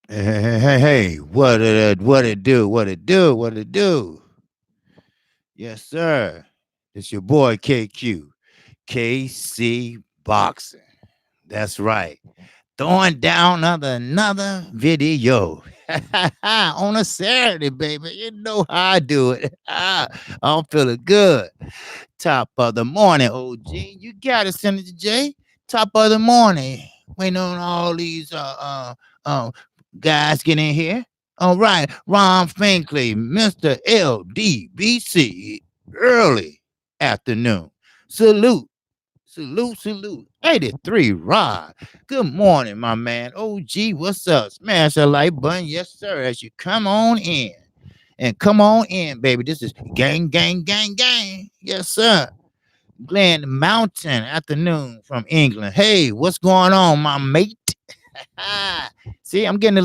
Hey, what it do? What it do? What it do? Yes, sir. It's your boy KQ, KC Boxing. That's right. Throwing down another video on a Saturday, baby. You know how I do it. I'm feeling good. Top of the morning, OG. You got it, Senator J. Top of the morning. Waiting on all these uh guys get in here. All right, Ron Finkley, Mr. LDBC, early afternoon. Salute, salute. 83 Rod. Good morning, my man. OG, what's up? Smash that like button. Yes, sir. As you come on in. And come on in, baby. This is gang. Yes, sir. Glen Mountain afternoon from England. Hey, what's going on, my mate? See, I'm getting the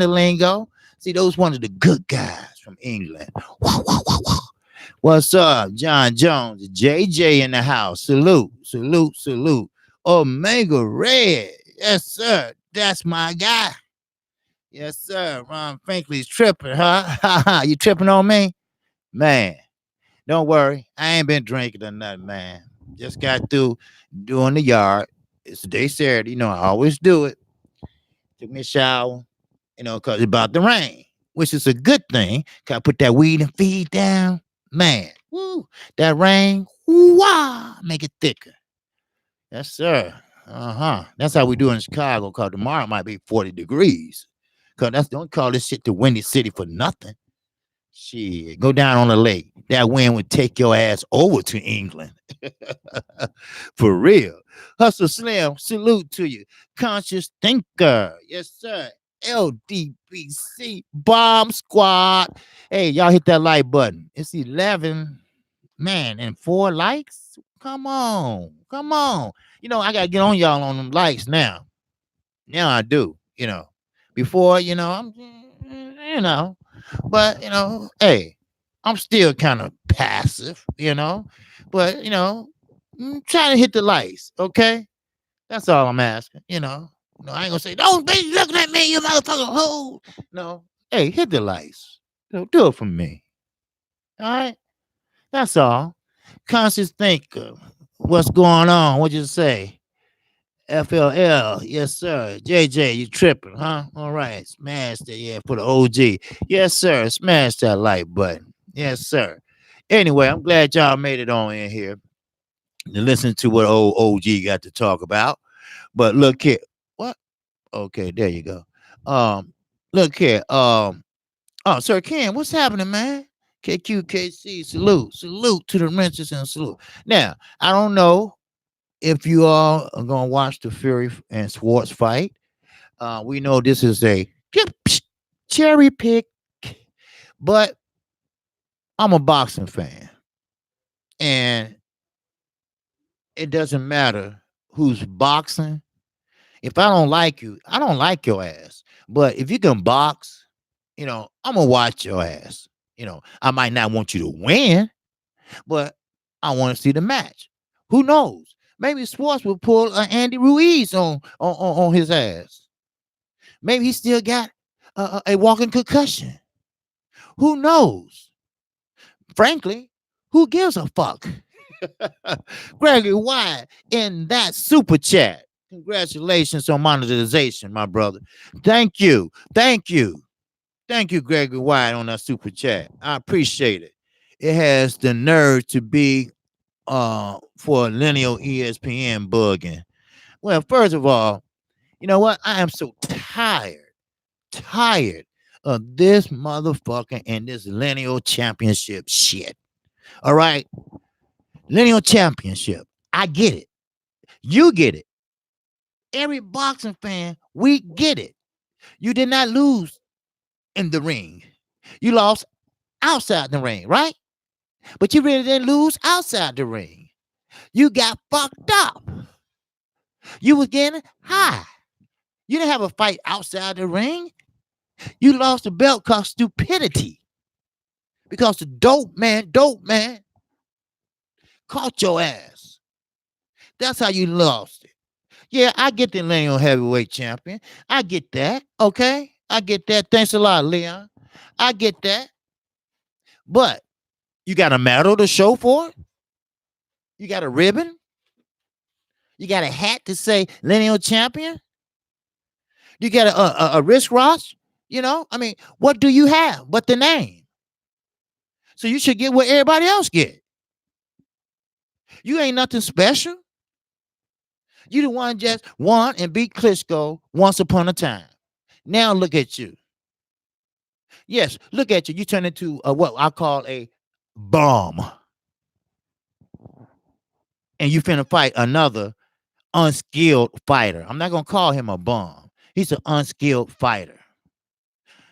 lingo. See, those one of the good guys from England. Wow. What's up, John Jones? JJ in the house. Salute. Omega Red. Yes, sir. That's my guy. Yes, sir. Ron Finkley's tripping, huh? You tripping on me? Man, don't worry. I ain't been drinking or nothing, man. Just got through doing the yard. It's day Saturday. You know, I always do it. Took me a shower, because it's about to rain, which is a good thing. Cause I put that weed and feed down. Man, woo, that rain, wah, make it thicker. Yes, sir. That's how we do in Chicago, cause tomorrow might be 40 degrees. Cause don't call this shit the windy city for nothing. Shit, go down on the lake. That wind would take your ass over to England. For real. Hustle Slim, salute to you. Conscious thinker. Yes, sir. LDBC Bomb Squad. Hey, y'all hit that like button. It's 11, man, and 4 likes. Come on. I got to get on y'all on them likes now. Now I do, Before, but hey, I'm still kind of passive, but trying to hit the lights, okay? That's all I'm asking, I ain't gonna say, don't be looking at me, you motherfucker. Who? No, hey, hit the lights. Do it for me. All right, that's all. Conscious thinker. What's going on? What'd you say? FLL, yes, sir. JJ, you tripping, huh? All right, smash that, yeah, for the OG. Yes, sir. Smash that like button. Yes, sir. Anyway, I'm glad y'all made it on in here to listen to what old OG got to talk about. But look here. What? Okay, there you go. Look here. Sir Ken, what's happening, man? Kqkc, salute to the wrenches and salute. Now, I don't know if you all are gonna watch the Fury and Swartz fight. We know this is a cherry pick, but I'm a boxing fan, and it doesn't matter who's boxing. If I don't like you, I don't like your ass. But if you can box, I'm gonna watch your ass. I might not want you to win, but I want to see the match. Who knows? Maybe Swartz will pull Andy Ruiz on his ass. Maybe he still got a walking concussion. Who knows? Frankly, who gives a fuck? Gregory White in that super chat. Congratulations on monetization, my brother. Thank you, Gregory White, on that super chat. I appreciate it. It has the nerve to be for lineal ESPN bugging. Well, first of all, you know what? I am so tired of this motherfucker and this lineal championship shit. All right? Lineal championship. I get it. You get it. Every boxing fan, we get it. You did not lose in the ring. You lost outside the ring, right? But you really didn't lose outside the ring. You got fucked up. You was getting high. You didn't have a fight outside the ring. You lost the belt because stupidity. Because the dope man caught your ass. That's how you lost it. Yeah, I get the lineal heavyweight champion. I get that. Okay. I get that. Thanks a lot, Leon. I get that. But you got a medal to show for it. You got a ribbon. You got a hat to say lineal champion. You got a wristwatch. I mean, what do you have but the name? So you should get what everybody else get. You ain't nothing special. You the one just won and beat Klitschko once upon a time. Now look at you. Yes, look at you. You turn into what I call a bum. And you finna fight another unskilled fighter. I'm not gonna call him a bum. He's an unskilled fighter.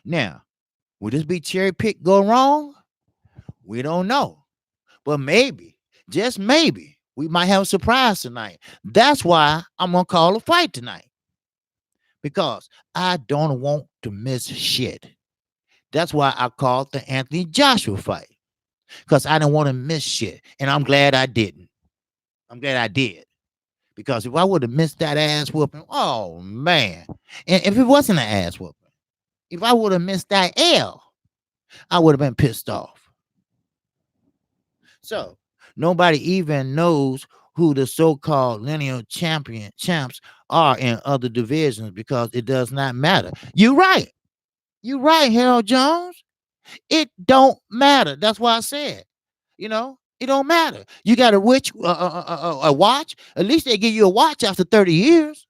Now, will this be cherry pick go wrong? We don't know. But maybe, just maybe, we might have a surprise tonight. That's why I'm gonna call a fight tonight. Because I don't want to miss shit. That's why I called the Anthony Joshua fight. Because I didn't want to miss shit. And I'm glad I didn't. I'm glad I did. Because if I would have missed that ass whooping, oh man. And if it wasn't an ass whooping, if I would have missed that L, I would have been pissed off. So nobody even knows who the so-called lineal champs are in other divisions because it does not matter. You're right. You're right, Harold Jones. It don't matter. That's why I said, it don't matter. You got a watch. At least they give you a watch after 30 years.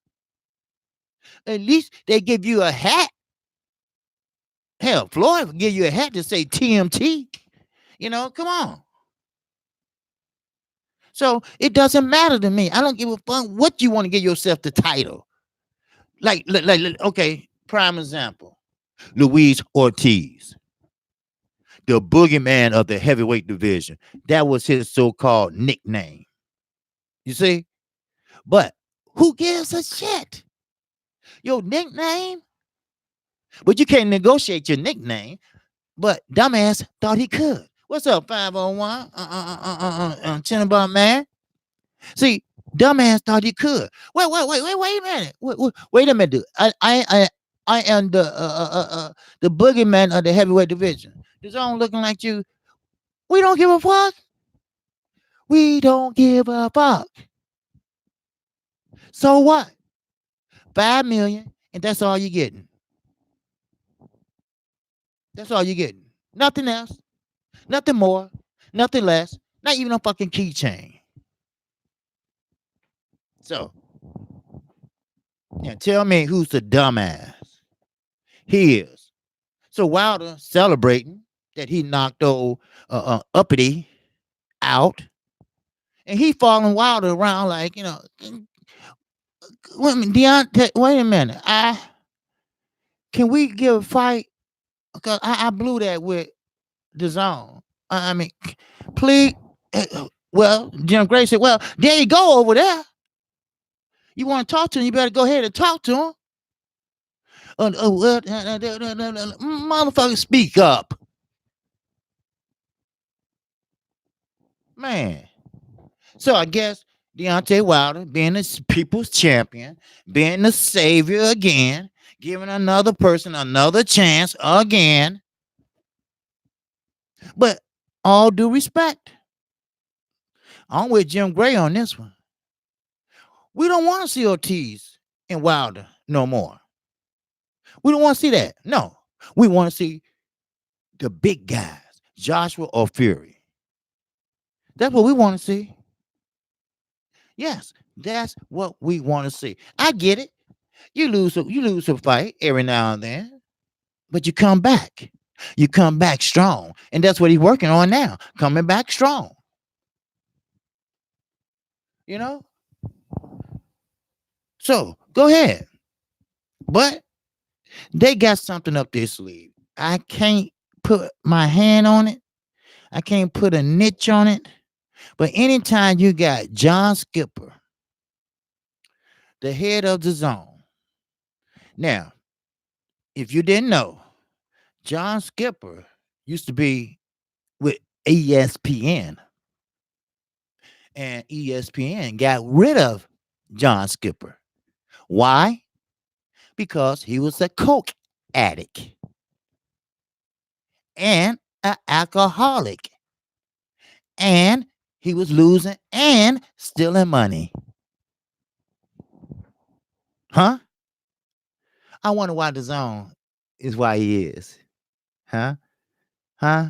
At least they give you a hat. Hell, Floyd will give you a hat to say TMT. Come on. So it doesn't matter to me. I don't give a fuck what you want to give yourself the title. Like, okay, prime example. Luis Ortiz, the boogeyman of the heavyweight division. That was his so-called nickname. You see? But who gives a shit? Your nickname? But you can't negotiate your nickname. But dumbass thought he could. What's up, 501? Cinnabon man? See, dumbass thought he could. Wait a minute. Wait a minute, dude. I am the boogeyman of the heavyweight division. This all looking like you. We don't give a fuck. We don't give a fuck. So what? 5 million, and that's all you're getting. That's all you're getting. Nothing else. Nothing more. Nothing less. Not even a fucking keychain. So, tell me who's the dumbass. He is. So Wilder celebrating that he knocked old Uppity out, and he following Wilder around like, Deontay, wait a minute. Can we give a fight? Because I blew that with the zone. I mean, please. Well, Jim Gray said, well, there you go over there. You want to talk to him, you better go ahead and talk to him. Motherfucker, speak up. Man. So I guess Deontay Wilder being the people's champion, being the savior again, giving another person another chance again. But all due respect, I'm with Jim Gray on this one. We don't want to see Ortiz and Wilder no more. We don't want to see that. No. We want to see the big guys, Joshua or Fury. That's what we want to see. Yes, that's what we want to see. I get it. You lose a fight every now and then, but you come back. You come back strong. And that's what he's working on now, coming back strong. So go ahead. But they got something up their sleeve. I can't put my hand on it. I can't put a niche on it. But anytime you got John Skipper, the head of the zone. Now, if you didn't know, John Skipper used to be with ESPN. And ESPN got rid of John Skipper. Why? Because he was a coke addict and an alcoholic. And he was losing and stealing money. Huh? I wonder why the zone is why he is. Huh? Huh?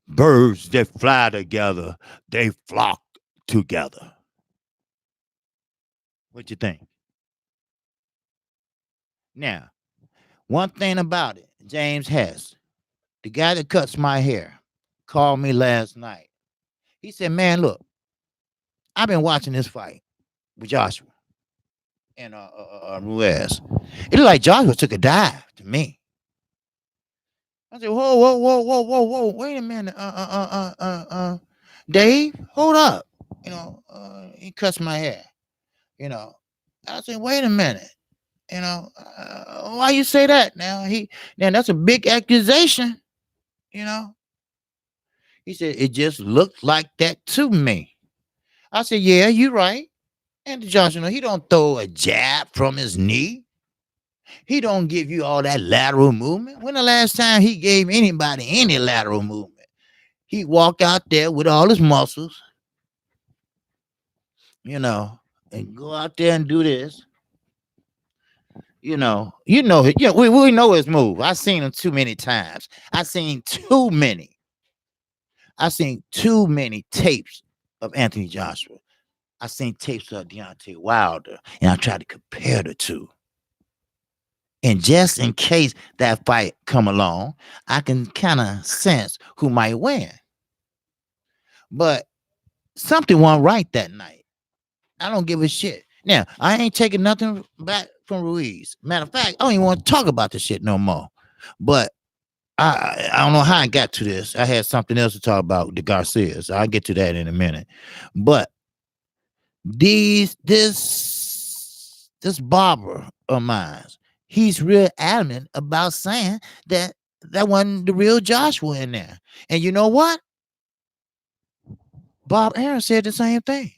Birds that fly together, they flock together. What you think? Now, one thing about it, James Hess, the guy that cuts my hair, called me last night. He said, "Man, look, I've been watching this fight with Joshua and Ruiz. It looked like Joshua took a dive to me." I said, "Whoa, whoa, whoa, whoa, whoa, whoa! Wait a minute, Dave, hold up." He cuts my hair. You know, I said, "Wait a minute." Why you say that? Now that's a big accusation. You know, he said it just looked like that to me. I said, "Yeah, you're right." And Joshua, he don't throw a jab from his knee. He don't give you all that lateral movement. When the last time he gave anybody any lateral movement? He walk out there with all his muscles, you know, and go out there and do this. Yeah, we know his move. I've seen him too many times. I've seen too many tapes of Anthony Joshua. I've seen tapes of Deontay Wilder, and I tried to compare the two. And just in case that fight come along, I can kind of sense who might win. But something went right that night. I don't give a shit. Now, I ain't taking nothing back from Ruiz. Matter of fact, I don't even want to talk about the shit no more. But I don't know how I got to this. I had something else to talk about, the Garcias. I'll get to that in a minute. But this barber of mine, he's real adamant about saying that wasn't the real Joshua in there. And you know what? Bob Aaron said the same thing.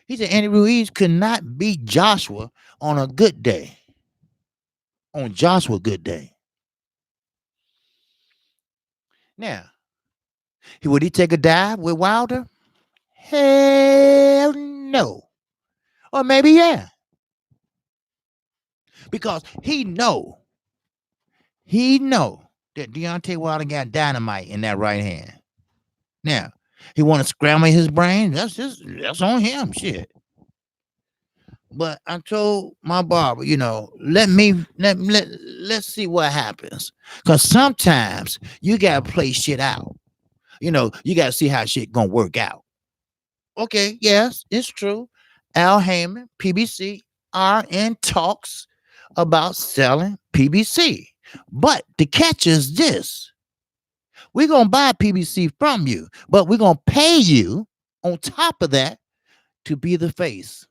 He said Andy Ruiz could not beat Joshua on a good day. On Joshua good day. Now, would he take a dive with Wilder? Hell no. Or maybe yeah. Because he know that Deontay Wilder got dynamite in that right hand. Now, he want to scramble his brain. That's on him. Shit. But I told my barber, let's see what happens. Cause sometimes you gotta play shit out. You gotta see how shit gonna work out. Okay, yes, it's true. Al Haymon, PBC, are in talks about selling PBC. But the catch is this: we're gonna buy PBC from you, but we're gonna pay you on top of that to be the face.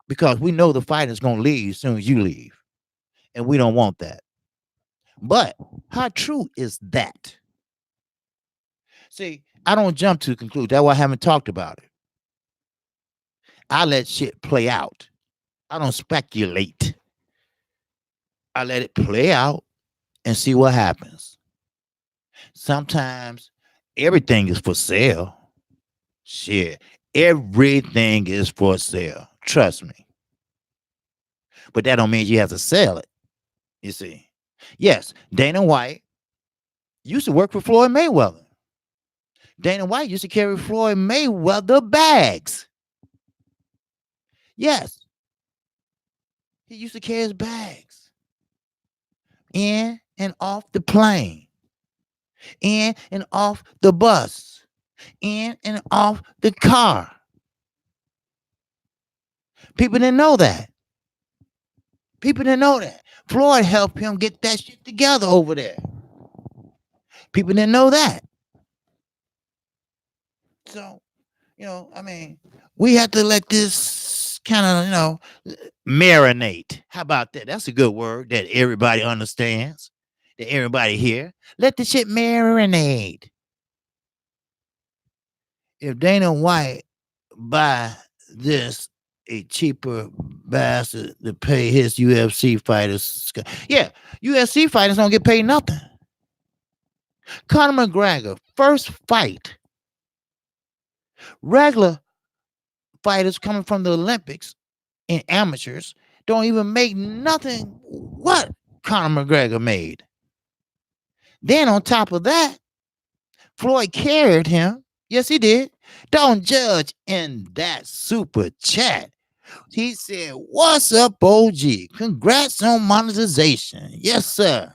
Because we know the fight is gonna leave as soon as you leave. And we don't want that. But how true is that? See, I don't jump to the conclusion. That's why I haven't talked about it. I let shit play out. I don't speculate. I let it play out and see what happens. Sometimes everything is for sale. Shit, everything is for sale. Trust me. But that don't mean you have to sell it. You see. Yes, Dana White used to work for Floyd Mayweather. Dana White used to carry Floyd Mayweather bags. Yes, he used to carry his bags in and off the plane, in and off the bus, in and off the car. People didn't know that. Floyd helped him get that shit together over there. People didn't know that. So, we have to let this kind of, marinate. How about that? That's a good word that everybody understands, that everybody hear. Let the shit marinate. If Dana White buy this a cheaper bastard to pay his UFC fighters. Yeah, UFC fighters don't get paid nothing. Conor McGregor, first fight, regular fighters coming from the Olympics and amateurs don't even make nothing what Conor McGregor made. Then on top of that, Floyd carried him. Yes, he did. Don't judge in that super chat. He said, "What's up, OG? Congrats on monetization." Yes, sir.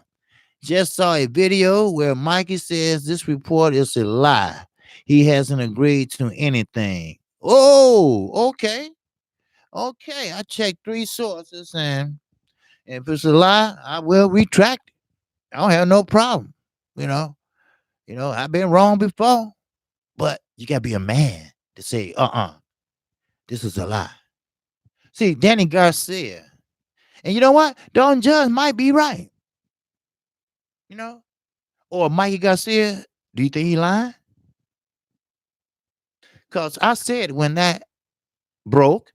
Just saw a video where Mikey says this report is a lie. He hasn't agreed to anything. Oh, okay. Okay. I checked three sources, and if it's a lie, I will retract it. I don't have no problem. You know, I've been wrong before, but you gotta be a man to say, this is a lie. See, Danny Garcia. And you know what? Don Judge might be right. You know? Or Mikey Garcia. Do you think he lying? Because I said when that broke,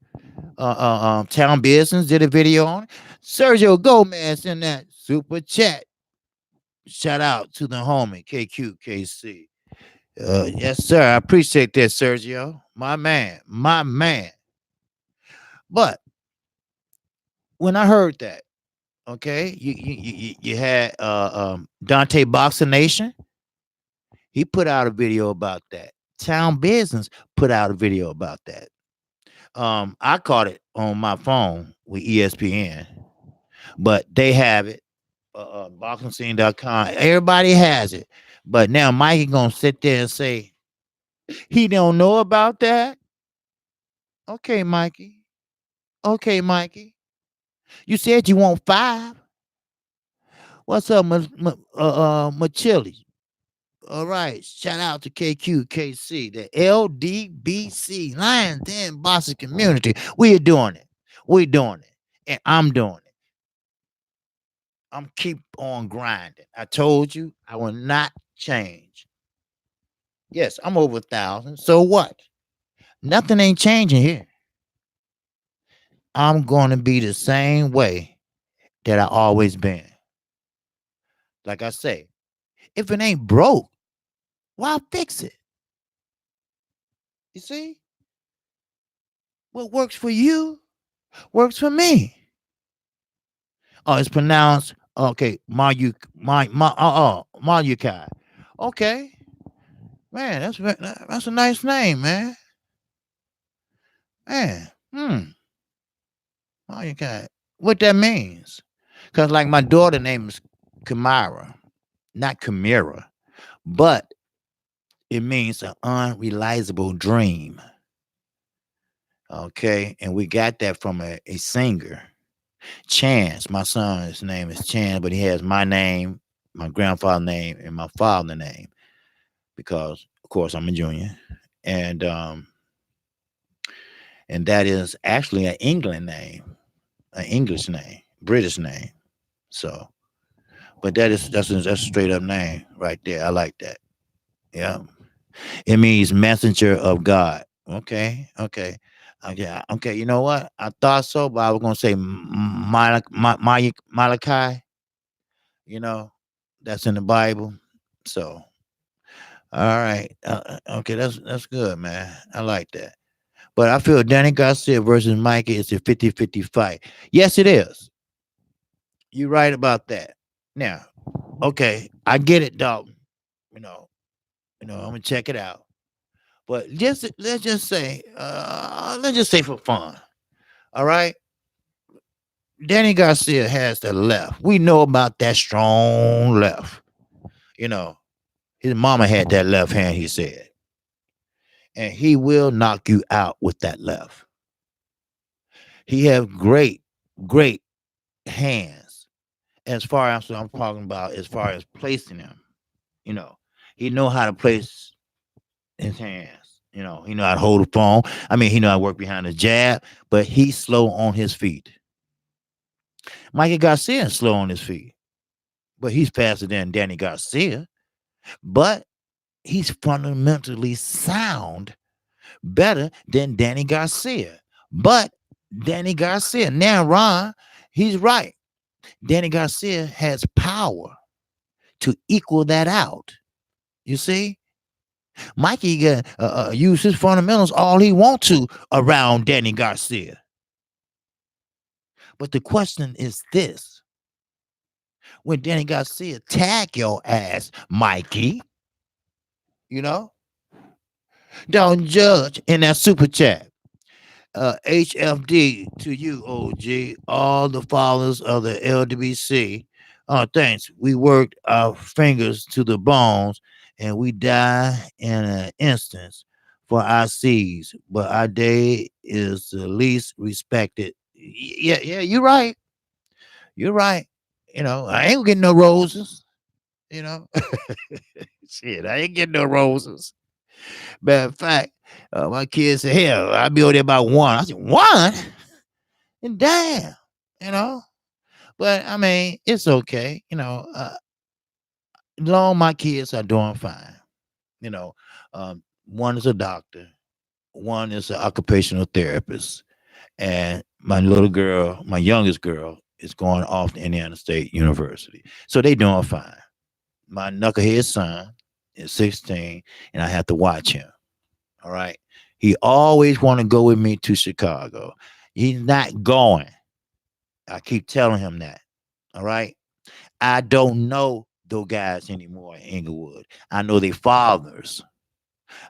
Town Business did a video on it. Sergio Gomez in that super chat. Shout out to the homie, Kqkc. Yes, sir. I appreciate that, Sergio. My man. My man. But when I heard that, okay, you had Dante Boxer Nation. He put out a video about that. Town Business put out a video about that. I caught it on my phone with ESPN, but they have it. BoxingScene.com. Everybody has it. But now Mikey gonna sit there and say he don't know about that. Okay, Mikey. Okay, Mikey. You said you want 5. What's up, Machili? All right. Shout out to Kqkc, the LDBC, Lions Den Boxing Community. We are doing it. We're doing it. And I'm doing it. I'm keep on grinding. I told you I will not change. Yes, I'm over 1,000. So what? Nothing ain't changing here. I'm going to be the same way that I always been. Like I say, if it ain't broke, why fix it? You see? What works for you works for me. Oh, it's pronounced okay. Maryukai. Okay, man, that's a nice name, man. Man, Maryukai. What that means? Cause like my daughter name is Kamara, not Kamira, but it means an unrealizable dream. Okay, and we got that from a singer. Chance, my son's name is Chance, but he has my name, my grandfather's name, and my father's name because, of course, I'm a junior, and and that is actually an England name, an English name, British name. So, but that's a straight up name right there. I like that. Yeah, it means messenger of God. Okay, okay. Okay, okay. You know what? I thought so, but I was gonna say Malachi. You know, that's in the Bible. So, all right, okay, that's good, man. I like that. But I feel Danny Garcia versus Mikey is a 50-50 fight. Yes, it is. You're right about that. Now, okay, I get it, dog. You know, I'm gonna check it out. But just let's just say for fun. All right, Danny Garcia has the left. We know about that strong left. You know, his mama had that left hand. He said, and he will knock you out with that left. He have great hands. As far as what I'm talking about, as far as placing him, you know, he know how to place his hands. He know how to hold the phone. I mean, he know how to work behind the jab, but he's slow on his feet. Mikey Garcia is slow on his feet, but he's faster than Danny Garcia. But he's fundamentally sound better than Danny Garcia. But Danny Garcia. Now, Ron, he's right. Danny Garcia has power to equal that out. You see, Mikey can use his fundamentals all he wants to around Danny Garcia. But the question is this: when Danny Garcia tag your ass, Mikey, you know, don't judge in that super chat. HFD to you, OG, all the followers of the LWC. Thanks. We worked our fingers to the bones and we die in an instance for our seeds, but our day is the least respected. Yeah, you're right. You're right. I ain't getting no roses. You know, shit, I ain't getting no roses. Matter of fact, my kids said, hell, I'll be over there about one. I said, one? And damn, you know. But I mean, it's okay. Long my kids are doing fine. You know, one is a doctor, one is an occupational therapist, and my little girl, my youngest girl, is going off to Indiana State University. So they doing fine. My knucklehead son is 16, and I have to watch him. All right. He always want to go with me to Chicago. He's not going. I keep telling him that. All right. I don't know those guys anymore in Inglewood. I know their fathers.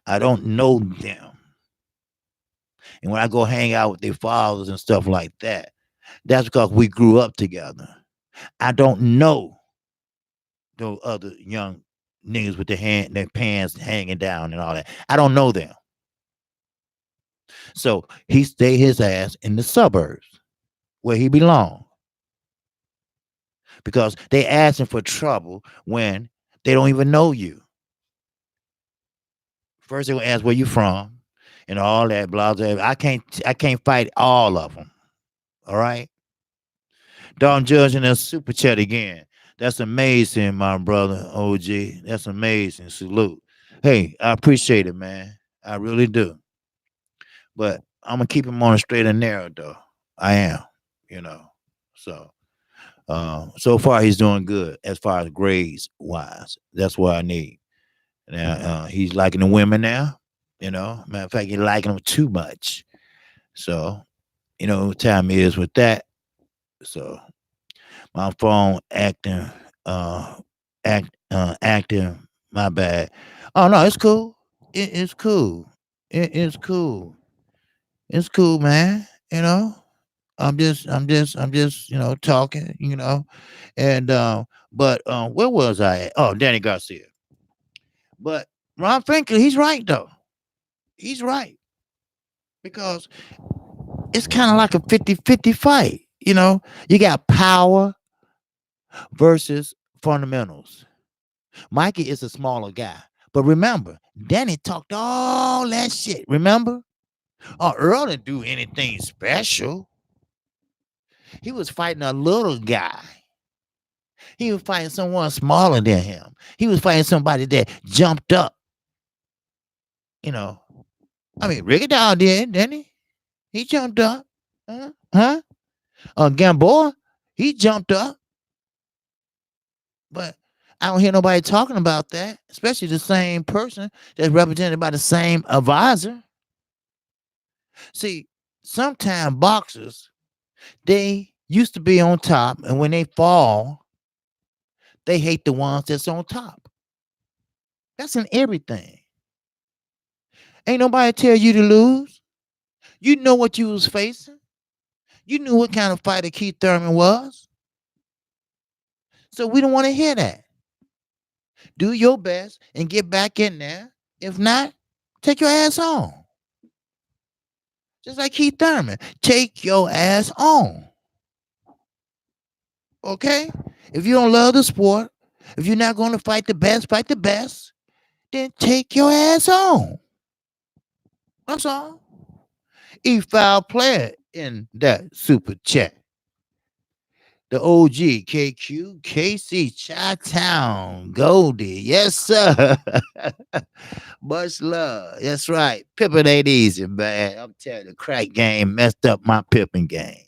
I don't know them. And when I go hang out with their fathers and stuff like that, that's because we grew up together. I don't know those other young niggas with their pants hanging down and all that. I don't know them. So he stay his ass in the suburbs where he belongs. Because they asking for trouble when they don't even know you. First they gonna ask where you from and all that blah blah. I can't fight all of them. All right. Don't judge in that super chat again. That's amazing, my brother OG. That's amazing. Salute. Hey, I appreciate it, man. I really do. But I'm gonna keep him on a straight and narrow though. I am, you know. So so far he's doing good as far as grades wise. That's what I need. Now he's liking the women now. Matter of fact, he's liking them too much. So what time it is with that. So my phone uh, acting. My bad. Oh no, it's cool. It's cool. It's cool. It's cool, man. I'm just talking. And but where was I at? Oh, Danny Garcia. But Ron Franklin, he's right though. He's right because it's kind of like a 50-50 fight. You got power versus fundamentals. Mikey is a smaller guy. But remember, Danny talked all that shit. Remember? Oh, Earl didn't do anything special. He was fighting a little guy. He was fighting someone smaller than him. He was fighting somebody that jumped up. You know, Ricky Dow did, didn't he? He jumped up. Huh? Gamboa, he jumped up. But I don't hear nobody talking about that, especially the same person that's represented by the same advisor. See, sometimes boxers, they used to be on top, and when they fall, they hate the ones that's on top. That's in everything. Ain't nobody tell you to lose. You know what you was facing. You knew what kind of fighter Keith Thurman was. So we don't want to hear that. Do your best and get back in there. If not, take your ass on. Just like Keith Thurman. Take your ass on. Okay? If you don't love the sport, if you're not going to fight the best, then take your ass on. That's all. E-File player in that super chat. The OG, Kqkc, Chi-Town, Goldie. Yes, sir. Much love. That's right. Pippin ain't easy, man. I'm telling you, the crack game messed up my pippin game.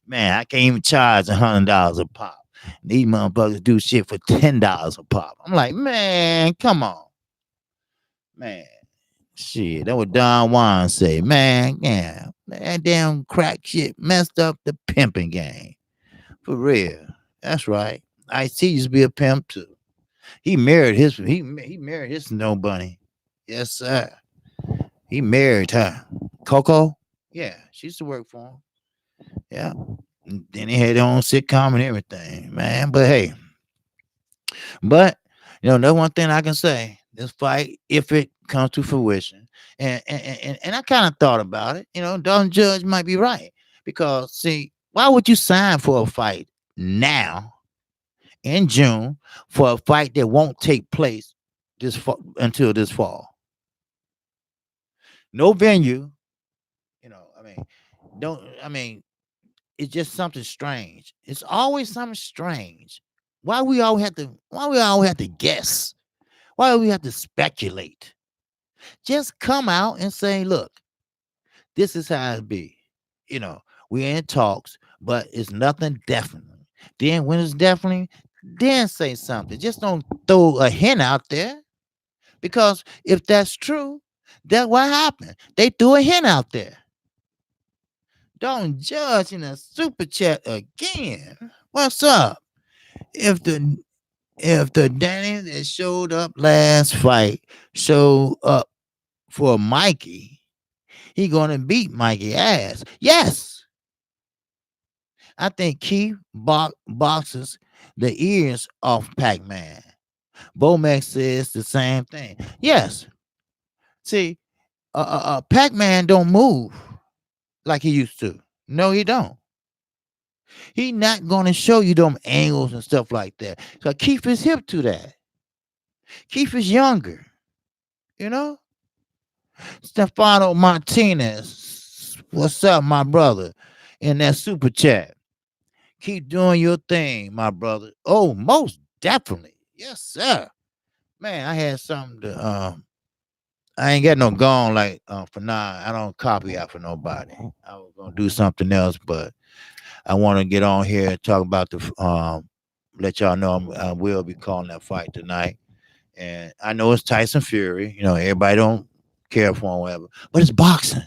Man, I can't even charge $100 a pop. These motherfuckers do shit for $10 a pop. I'm like, man, come on. Man. Shit, that what Don Juan say. Man, yeah. That damn crack shit messed up the pimping game. For real. That's right. Ice-T used to be a pimp too. He married his snow bunny. Yes, sir. He married her. Coco? Yeah, she used to work for him. Yeah. And then he had their own sitcom and everything, man. But hey, but that's one thing I can say. This fight, if it comes to fruition, and I kind of thought about it. Don Judge might be right because see, why would you sign for a fight now in June for a fight that won't take place until this fall? No venue. I mean, don't. I mean, it's just something strange. It's always something strange. Why we all have to guess? Why do we have to speculate? Just come out and say, look, this is how it be. You know, we're in talks, but it's nothing definite. Then when it's definitely, then say something. Just don't throw a hint out there. Because if that's true, that's what happened. They threw a hint out there. Don't judge in a super chat again. What's up? If the Danny that showed up last fight showed up for Mikey, he gonna beat Mikey ass. Yes, I think Keith boxes the ears off Pac-Man. Bomax says the same thing. Yes, see, Pac-Man don't move like he used to. No, he don't. He not gonna show you them angles and stuff like that. So Keith is hip to that. Keith is younger. You know, Stefano Martinez. What's up, my brother? In that super chat. Keep doing your thing, my brother. Oh, most definitely. Yes, sir. Man, I had something to I ain't got no gone like for now. I don't copy out for nobody. I was gonna do something else, but I want to get on here and talk about let y'all know I will be calling that fight tonight. And I know it's Tyson Fury. Everybody don't care for him, whatever, but it's boxing.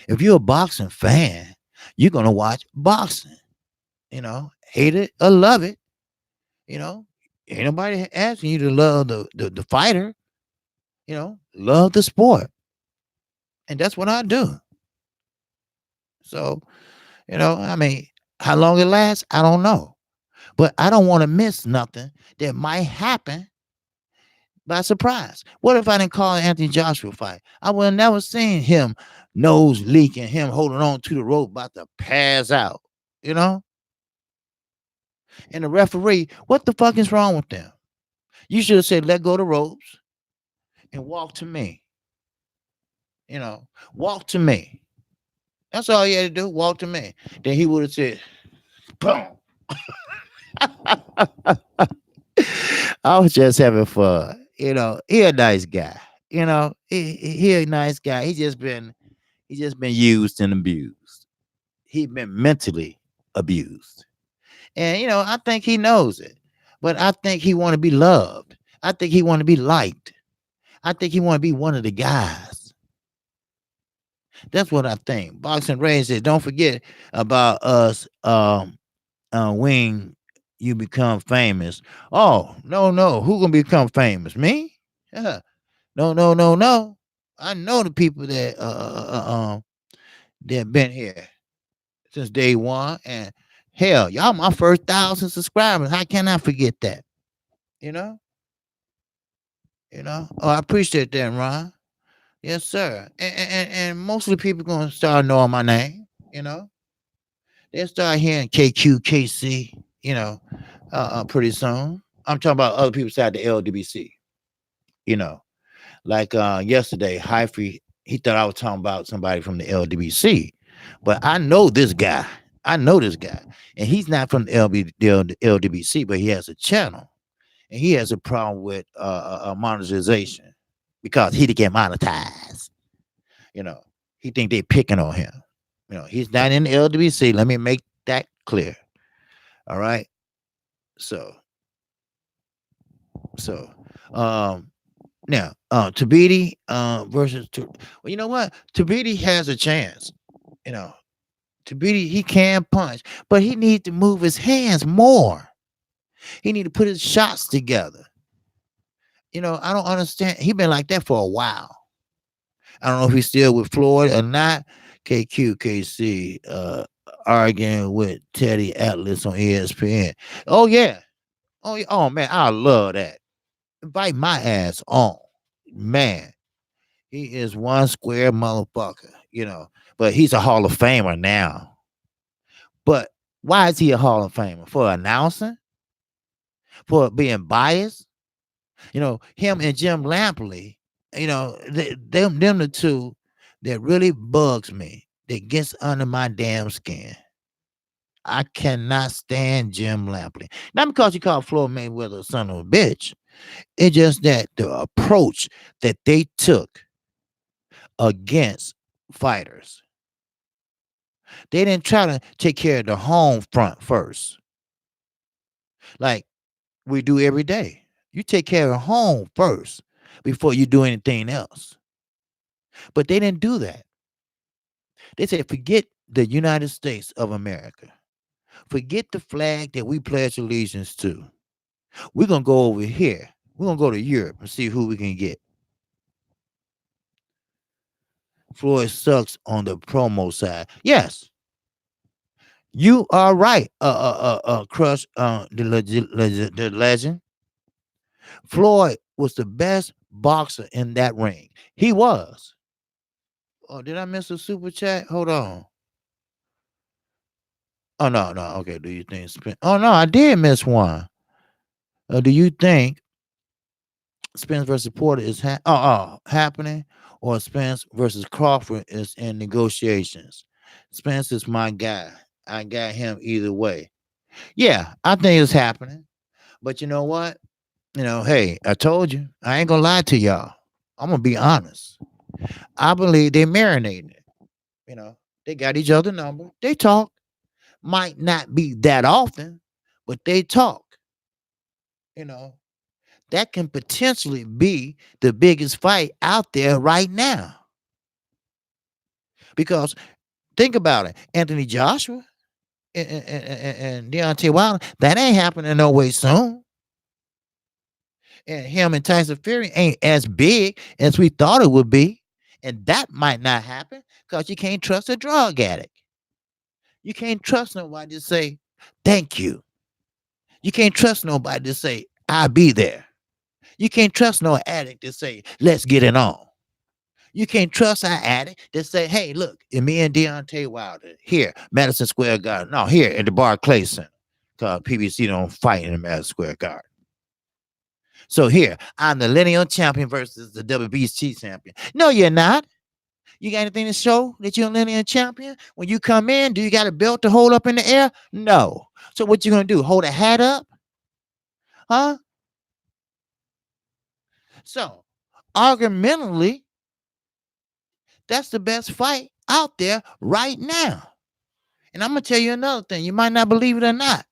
If you're a boxing fan, you're gonna watch boxing. Hate it or love it. Ain't nobody asking you to love the fighter. Love the sport, and that's what I do. So, I mean, how long it lasts, I don't know, but I don't want to miss nothing that might happen by surprise. What if I didn't call Anthony Joshua fight? I would have never seen him nose leaking, him holding on to the rope, about to pass out. And the referee, what the fuck is wrong with them? You should have said, let go of the ropes and walk to me. Walk to me. That's all he had to do. Walk to me. Then he would have said, boom. I was just having fun. He a nice guy. He a nice guy. He just been used and abused. He been mentally abused. And I think he knows it. But I think he want to be loved. I think he want to be liked. I think he want to be one of the guys. That's what I think. Boxing Ray said, don't forget about us when you become famous. Oh, no. Who gonna become famous? Me? Yeah. No. I know the people that been here since day one. And hell, y'all my first 1,000 subscribers. How can I forget that? You know? Oh, I appreciate that, Ron. Yes, sir. And most of the people gonna start knowing my name. They'll start hearing Kqkc. Pretty soon. I'm talking about other people inside the LDBC. Like yesterday, Hyphy, he thought I was talking about somebody from the LDBC, but I know this guy. I know this guy, and he's not from the LDBC, but he has a channel, and he has a problem with monetization because he to get monetized. You know, he think they picking on him. You know, he's not in the LDBC. Let me make that clear. All right. So, so, um, now, Tabiti versus, well, you know what? Tabiti has a chance. You know, Tabiti, he can punch, but he needs to move his hands more. He need to put his shots together. You know, I don't understand. He been like that for a while. I don't know if he's still with Floyd or not. Kqkc arguing with Teddy Atlas on ESPN. Oh yeah. Oh yeah. Oh man, I love that. Invite my ass on. Man, he is one square motherfucker, you know. But he's a Hall of Famer now. But why is he a Hall of Famer? For announcing? For being biased? You know, him and Jim Lampley, you know, them the two that really bugs me, that gets under my damn skin. I cannot stand Jim Lampley. Not because he called Floyd Mayweather a son of a bitch. It's just that the approach that they took against fighters, they didn't try to take care of the home front first, like we do every day. You take care of home first before you do anything else. But they didn't do that. They said, forget the United States of America. Forget the flag that we pledge allegiance to. We're going to go over here. We're going to go to Europe and see who we can get. Floyd sucks on the promo side. Yes, you are right. Crush, the legend. Floyd was the best boxer in that ring. He was. Oh, did I miss a super chat? Hold on. Oh no, no. Okay. Do you think? Oh no, I did miss one. Do you think Spence versus Porter is happening, or Spence versus Crawford is in negotiations? Spence is my guy. I got him either way. Yeah, I think it's happening. But you know what? You know, hey, I told you. I ain't gonna lie to y'all. I'm gonna be honest. I believe they marinating it. You know, they got each other number. They talk. Might not be that often, but they talk. You know, that can potentially be the biggest fight out there right now. Because think about it, Anthony Joshua and Deontay Wilder, that ain't happening no way soon. And him and Tyson Fury ain't as big as we thought it would be. And that might not happen because you can't trust a drug addict. You can't trust nobody to say, thank you. You can't trust nobody to say, I'll be there. You can't trust no addict to say, let's get it on. You can't trust an addict to say, hey, look, me and Deontay Wilder here, Madison Square Garden. No, here at the Barclays Center. Because PBC don't fight in the Madison Square Garden. So here, I'm the lineal champion versus the WBC champion. No, you're not. You got anything to show that you're a lineal champion? When you come in, do you got a belt to hold up in the air? No. So what you gonna do? Hold a hat up? Huh? So, argumentally, that's the best fight out there right now. And I'm gonna tell you another thing. You might not believe it or not.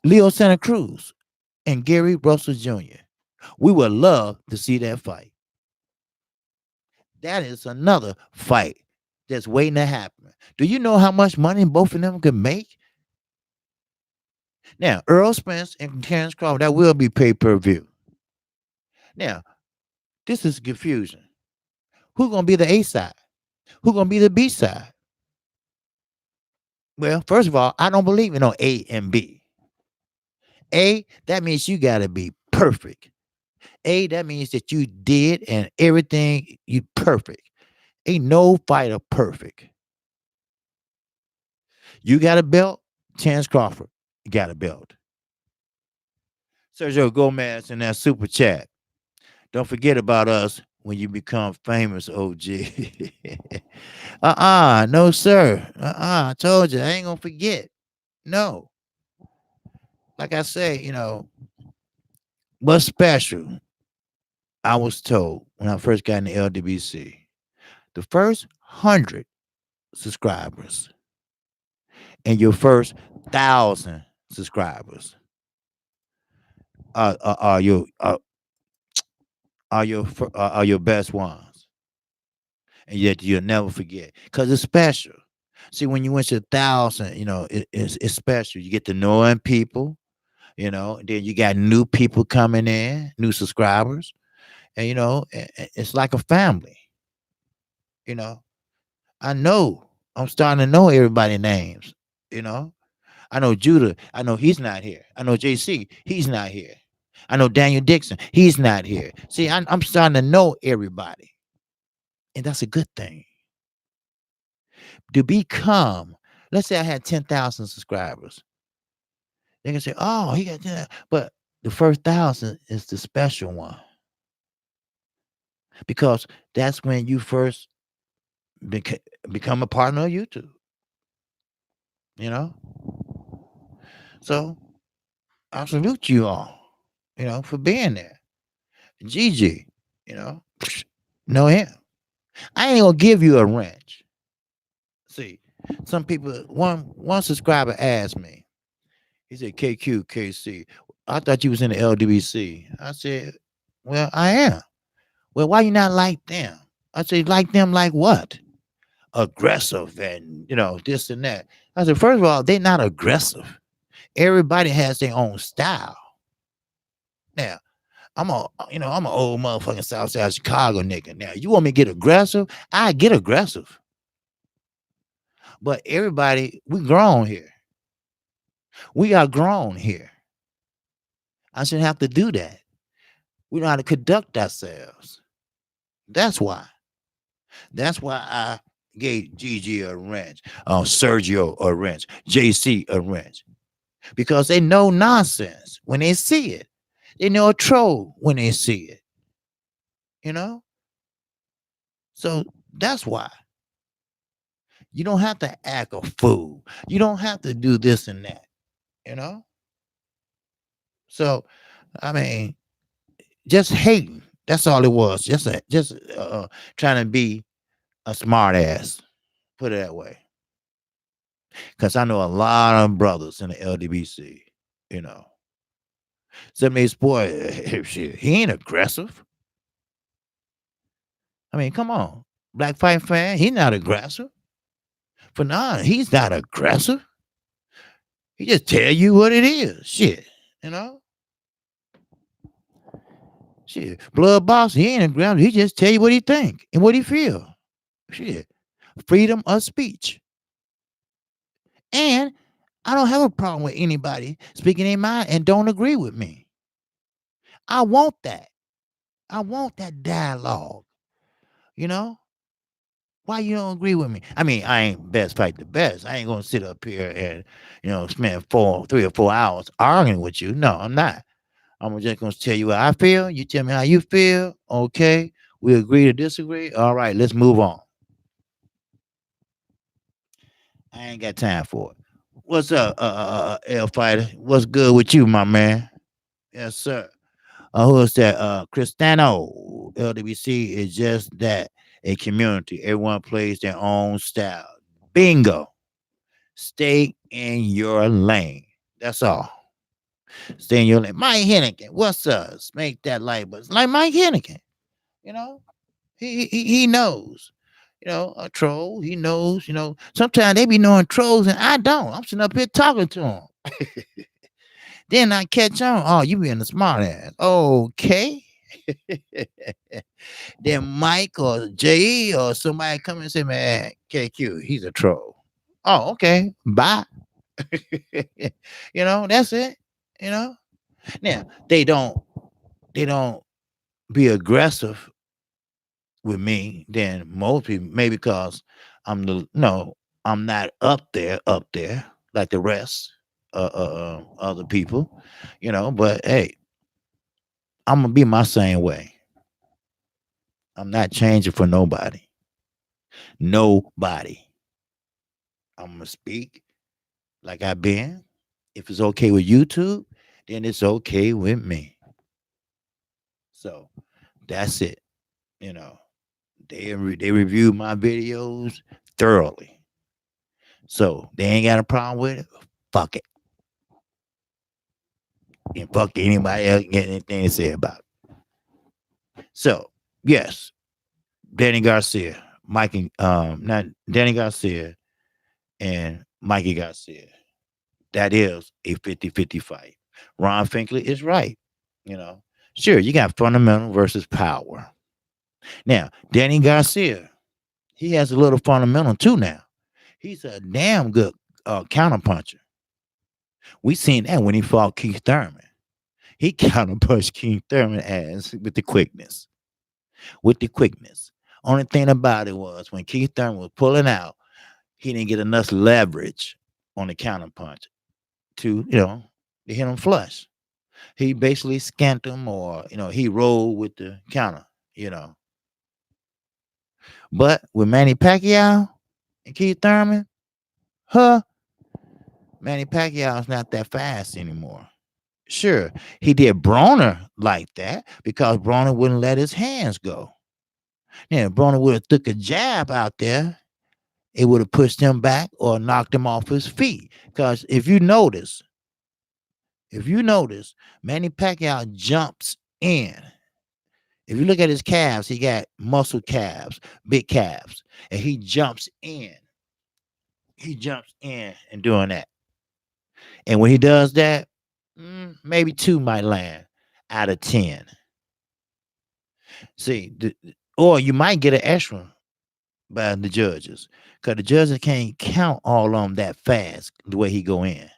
Leo Santa Cruz and Gary Russell Jr. We would love to see that fight. That is another fight that's waiting to happen. Do you know how much money both of them could make? Now, Earl Spence and Terrence Crawford, that will be pay-per-view. Now, this is confusion. Who's gonna be the A side? Who's gonna be the B side? Well, first of all, I don't believe in no A and B. A, that means you gotta be perfect. A, that means that you did and everything you perfect. Ain't no fighter perfect. You got a belt, Terrence Crawford got a belt. Sergio Gomez in that super chat. Don't forget about us when you become famous, OG. No, sir. I told you, I ain't gonna forget. No, like I say, what's special? I was told when I first got in the LDBC, the first 100 subscribers and your first 1,000 subscribers are your best ones, and yet you'll never forget because it's special. See, when you went to 1,000, it's special. You get to knowing people, then you got new people coming in, new subscribers, and it's like a family. You know, I know I'm starting to know everybody's names. You know, I know Judah. I know he's not here. I know JC. He's not here. I know Daniel Dixon. He's not here. See, I'm starting to know everybody, and that's a good thing. To become, let's say I had 10,000 subscribers, they can say, "Oh, he got 10," but the first 1,000 is the special one because that's when you first beca- become a partner of YouTube. You know, so I salute you all. For being there. Gigi, you know, know him. I ain't gonna give you a wrench. See, some people, one subscriber asked me, he said, Kqkc, I thought you was in the LWC. I said, well, I am. Well, why you not like them? I said, like them like what? Aggressive and, this and that. I said, first of all, they're not aggressive. Everybody has their own style. Now, I'm an old motherfucking Southside Chicago nigga. Now, you want me to get aggressive? I get aggressive. But everybody, we grown here. We are grown here. I shouldn't have to do that. We know how to conduct ourselves. That's why. That's why I gave Gigi a wrench, Sergio a wrench, JC a wrench. Because they know nonsense when they see it. They know a troll when they see it. You know? So that's why. You don't have to act a fool. You don't have to do this and that. You know? So, I mean, just hating. That's all it was. Just trying to be a smart ass. Put it that way. Because I know a lot of brothers in the LDBC. You know, some of these boy, shit, he ain't aggressive. I mean, come on, Black Fight fan, he not aggressive. For now, he's not aggressive. He just tell you what it is. Shit, you know. Shit, Blood Boss, he ain't aggressive. He just tell you what he think and what he feel. Shit, freedom of speech. And I don't have a problem with anybody speaking their mind and don't agree with me. I want that. I want that dialogue. You know? Why you don't agree with me? I mean, I ain't best fight the best. I ain't gonna sit up here and, spend 3 or 4 hours arguing with you. No, I'm not. I'm just gonna tell you what I feel. You tell me how you feel. Okay. We agree to disagree. All right, let's move on. I ain't got time for it. What's up, L Fighter? What's good with you, my man? Yes, sir. Who is that? Cristano. LWC is just that, a community. Everyone plays their own style. Bingo. Stay in your lane. That's all. Stay in your lane. Mike Hennigan, what's up? Make that light, but it's like Mike Hennigan. You know, he knows. A troll. He knows. Sometimes they be knowing trolls and I don't. I'm sitting up here talking to him. Then I catch on. Oh, you being a smart ass. Okay. Then Mike or Jay or somebody come and say, man, KQ, he's a troll. Oh, okay. Bye. That's it. You know. Now they don't be aggressive with me than most people, maybe because I'm the no, I'm not up there like the rest other people, but hey, I'm gonna be my same way. I'm not changing for nobody. Nobody. I'm gonna speak like I've been. If it's okay with YouTube, then it's okay with me. So that's it. You know, they review my videos thoroughly. So they ain't got a problem with it. Fuck it. And fuck anybody else get anything to say about it. So yes, Danny Garcia, Mikey, not Danny Garcia and Mikey Garcia. That is a 50-50 fight. Ron Finkley is right. You know, sure, you got fundamental versus power. Now, Danny Garcia, he has a little fundamental too now. He's a damn good counterpuncher. We seen that when he fought Keith Thurman. He counterpunched Keith Thurman ass with the quickness. With the quickness. Only thing about it was when Keith Thurman was pulling out, he didn't get enough leverage on the counterpunch to, to hit him flush. He basically scant him or, he rolled with the counter, you know. But with Manny Pacquiao and Keith Thurman, huh? Manny Pacquiao's not that fast anymore. Sure, he did Broner like that because Broner wouldn't let his hands go. Now, if Broner would have took a jab out there, it would have pushed him back or knocked him off his feet. Because if you notice, Manny Pacquiao jumps in. If you look at his calves, he got muscle calves, big calves, and he jumps in. He jumps in and doing that. And when he does that, maybe two might land out of 10. See, or you might get an extra by the judges because the judges can't count all of them that fast the way he go in.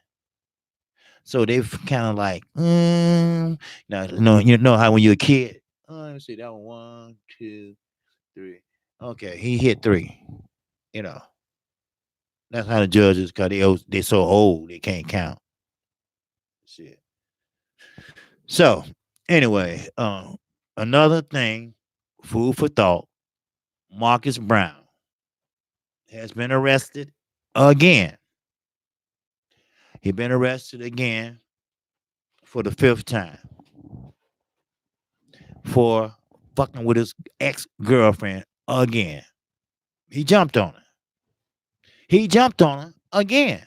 So they kind of like, now, you know how when you're a kid, let me see that one, two, three. Okay, he hit three. You know, that's how the judges, cause they so old they can't count. Shit. So anyway, another thing, food for thought. Marcus Brown has been arrested again. He been arrested again for the fifth time for fucking with his ex-girlfriend again. He jumped on her. He jumped on her again.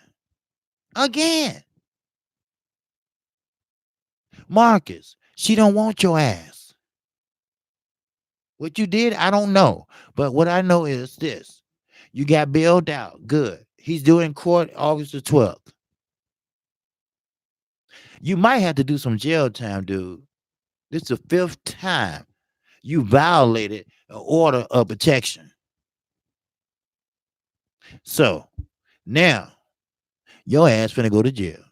Again. Marcus, she don't want your ass. What you did, I don't know. But what I know is this. You got bailed out. Good. He's due in court August the 12th. You might have to do some jail time, dude. This is the fifth time you violated an order of protection. So now your ass finna go to jail.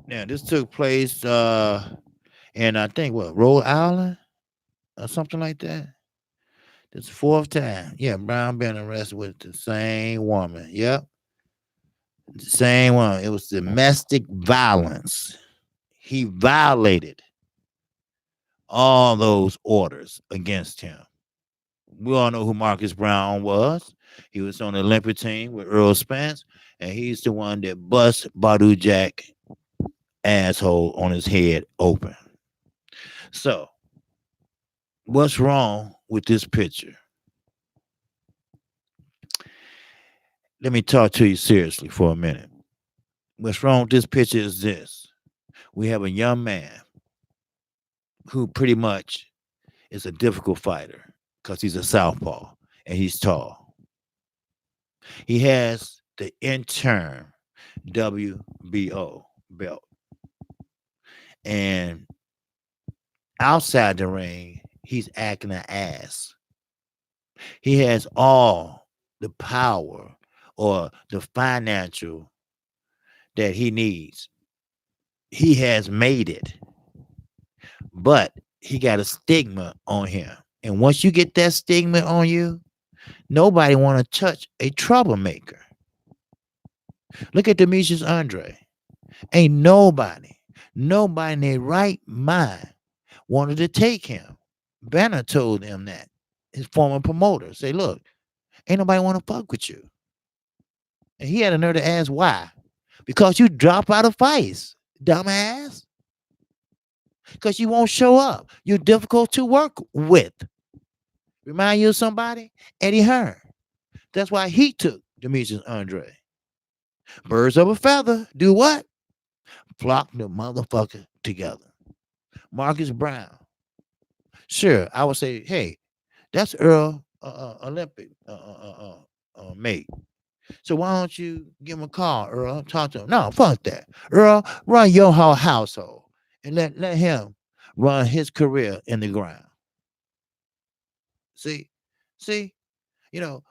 Now this took place in I think what Rhode Island or something like that. This fourth time. Yeah, Brown been arrested with the same woman. Yep. The same one. It was domestic violence. He violated all those orders against him. We all know who Marcus Brown was. He was on the Olympic team with Earl Spence, and he's the one that bust Badu Jack asshole on his head open. So, what's wrong with this picture? Let me talk to you seriously for a minute. What's wrong with this picture is this. We have a young man who pretty much is a difficult fighter because he's a southpaw and he's tall. He has the interim WBO belt. And outside the ring, he's acting an ass. He has all the power or the financial that he needs. He has made it. But he got a stigma on him. And once you get that stigma on you, nobody want to touch a troublemaker. Look at Demetrius Andre. Ain't nobody in their right mind wanted to take him. Banner told him that. His former promoter say, look, ain't nobody want to fuck with you. And he had a nerve to ask why. Because you drop out of fights, dumbass. Because you won't show up. You're difficult to work with. Remind you of somebody? Eddie Hearn. That's why he took Demetrius Andre. Birds of a feather. Do what? Flock the motherfucker together. Marcus Brown. Sure, I would say, hey, that's Earl Olympic mate. So why don't you give him a call, Earl? Talk to him. No, fuck that. Earl, run your whole household and let him run his career in the ground. See, you know,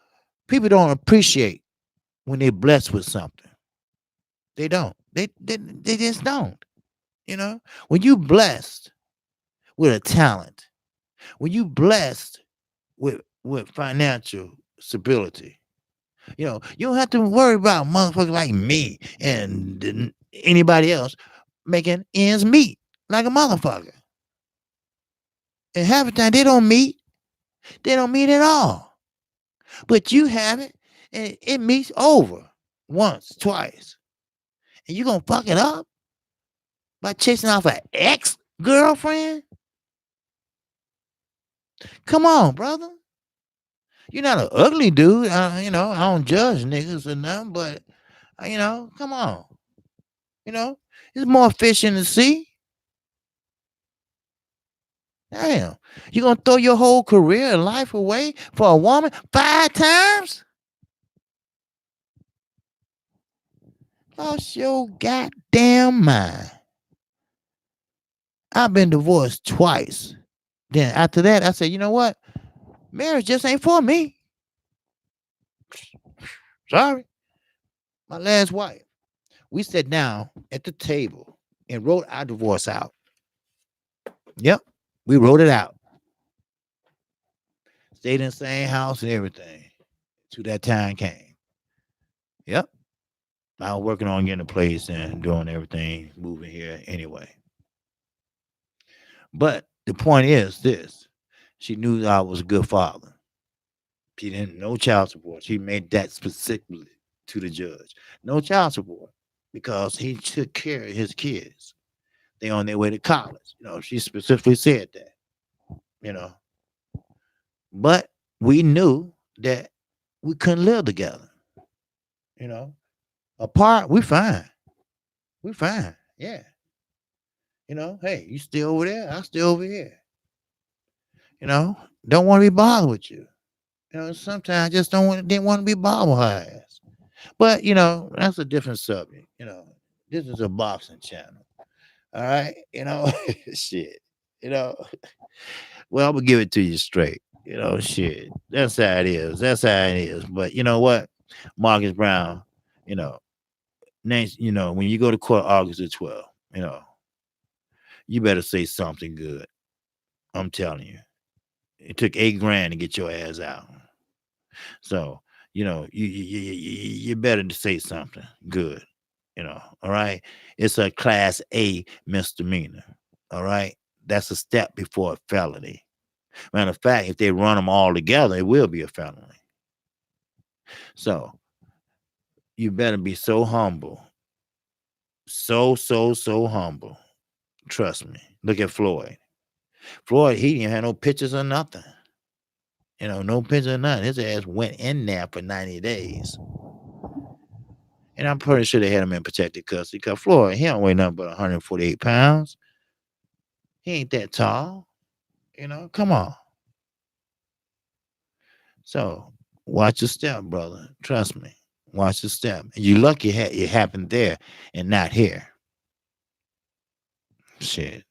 people don't appreciate when they're blessed with something. They don't. They just don't. You know, when you blessed with a talent, when you blessed with financial stability, you don't have to worry about motherfuckers like me and anybody else making ends meet like a motherfucker. And half the time they don't meet. They don't meet at all. But you have it, and it meets over once, twice. And you gonna fuck it up by chasing off an ex-girlfriend? Come on, brother. You're not an ugly dude. I don't judge niggas or nothing, but come on. There's more fish in the sea. Damn. You gonna throw your whole career and life away for a woman 5 times? Lost your goddamn mind. I've been divorced twice. Then after that, I said, you know what? Marriage just ain't for me. Sorry. My last wife. We sat down at the table and wrote our divorce out. Yep. We wrote it out. Stayed in the same house and everything. Till that time came. Yep. I was working on getting a place and doing everything, moving here anyway. But the point is this. She knew I was a good father. She didn't no child support. She made that specifically to the judge. No child support because he took care of his kids. They on their way to college. She specifically said that. You know, but we knew that we couldn't live together. You know, apart we fine. We fine. Yeah. Hey, you still over there? I still over here. Don't want to be bothered with you. Sometimes I just didn't want to be bothered with her ass. But that's a different subject. This is a boxing channel. All right, shit. You know, well, I'm gonna give it to you straight. Shit. That's how it is. That's how it is. But you know what, Marcus Brown, you know, next, when you go to court August the 12th, you better say something good. I'm telling you. It took $8,000 to get your ass out. So, you better to say something good. All right. It's a class A misdemeanor. All right. That's a step before a felony. Matter of fact, if they run them all together, it will be a felony. So you better be so humble. So humble. Trust me. Look at Floyd. Floyd, he didn't have no pictures or nothing. No picture or nothing. His ass went in there for 90 days. And I'm pretty sure they had him in protected custody because Floyd, he don't weigh nothing but 148 pounds. He ain't that tall. Come on. So watch your step, brother. Trust me. Watch your step. And you lucky it happened there and not here. Shit.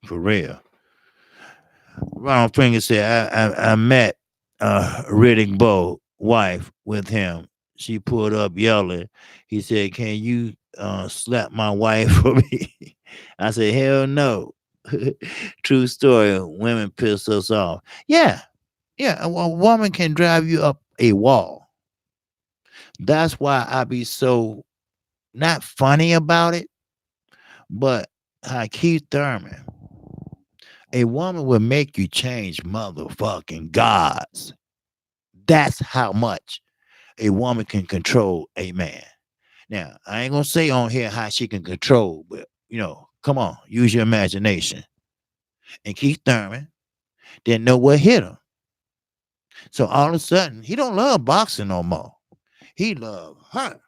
For real. Ronald Finger said, I met Riddick Bowe wife with him. She pulled up yelling. He said, can you slap my wife for me? I said, hell no. True story. Women piss us off. Yeah. A woman can drive you up a wall. That's why I be so not funny about it, but Keith Thurman, A woman will make you change motherfucking gods. That's how much a woman can control a man. Now, I ain't gonna say on here how she can control, but come on, use your imagination. And Keith Thurman didn't know what hit him. So all of a sudden, he don't love boxing no more. He love her.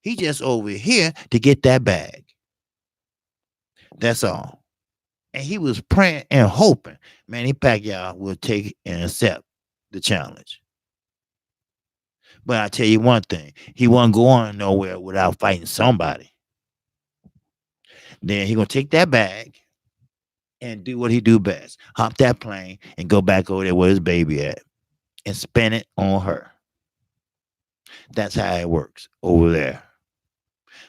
He just over here to get that bag. That's all. And he was praying and hoping Manny Pacquiao would take and accept the challenge. But I tell you one thing, he wasn't going nowhere without fighting somebody. Then he gonna take that bag and do what he do best. Hop that plane and go back over there where his baby at and spend it on her. That's how it works over there.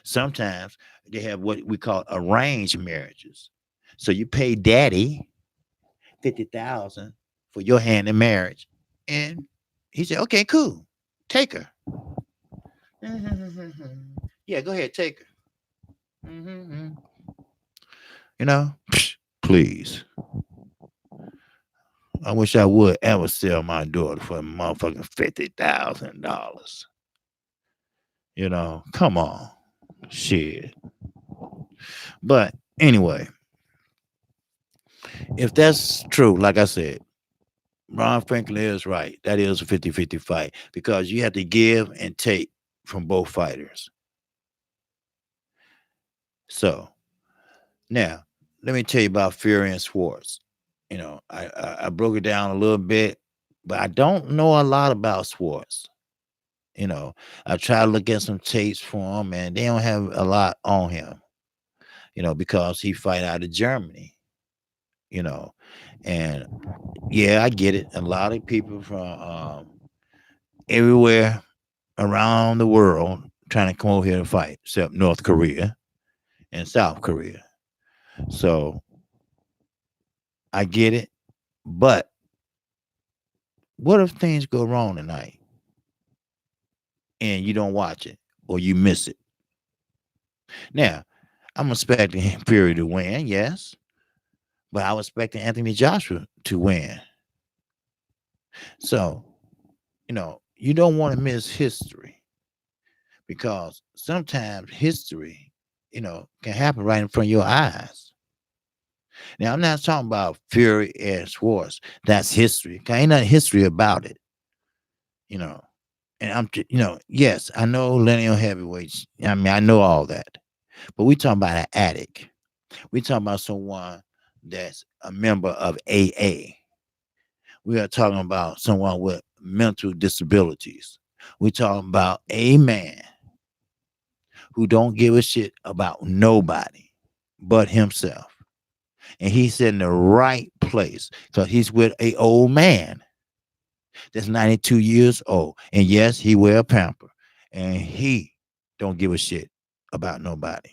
Sometimes they have what we call arranged marriages. So you pay daddy 50,000 for your hand in marriage. And he said, okay, cool. Take her. Yeah, go ahead, take her. Please. I wish I would ever sell my daughter for motherfucking $50,000. Come on. Shit. But anyway, if that's true, like I said, Ron Franklin is right. That is a 50-50 fight because you have to give and take from both fighters. So now, let me tell you about Fury and Schwartz. I broke it down a little bit, but I don't know a lot about Schwartz. I try to look at some tapes for him, and they don't have a lot on him. Because he fight out of Germany. And yeah, I get it. A lot of people from everywhere around the world trying to come over here to fight, except North Korea and South Korea. So I get it. But what if things go wrong tonight and you don't watch it or you miss it? Now, I'm expecting Fury to win, yes. But I was expecting Anthony Joshua to win. So, you don't want to miss history because sometimes history, can happen right in front of your eyes. Now, I'm not talking about Fury and Schwartz. That's history. Ain't nothing history about it. And yes, I know lineal heavyweights. I mean, I know all that. But we talking about an addict. We talking about someone that's a member of AA. We are talking about someone with mental disabilities. We talking about a man who don't give a shit about nobody but himself. And he's in the right place because he's with a old man that's 92 years old. And yes, he wear a pamper. And he don't give a shit about nobody.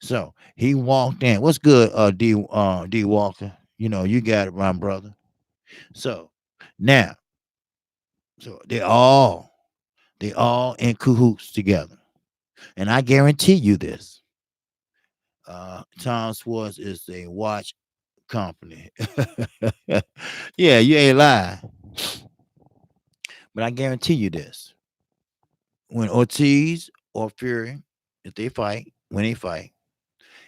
So he walked in. What's good, D Walker? You got it, my brother. So now, they all in cahoots together. And I guarantee you this. Tom Schwartz is a watch company. Yeah, you ain't lying. But I guarantee you this. When Ortiz or Fury, if they fight, when they fight,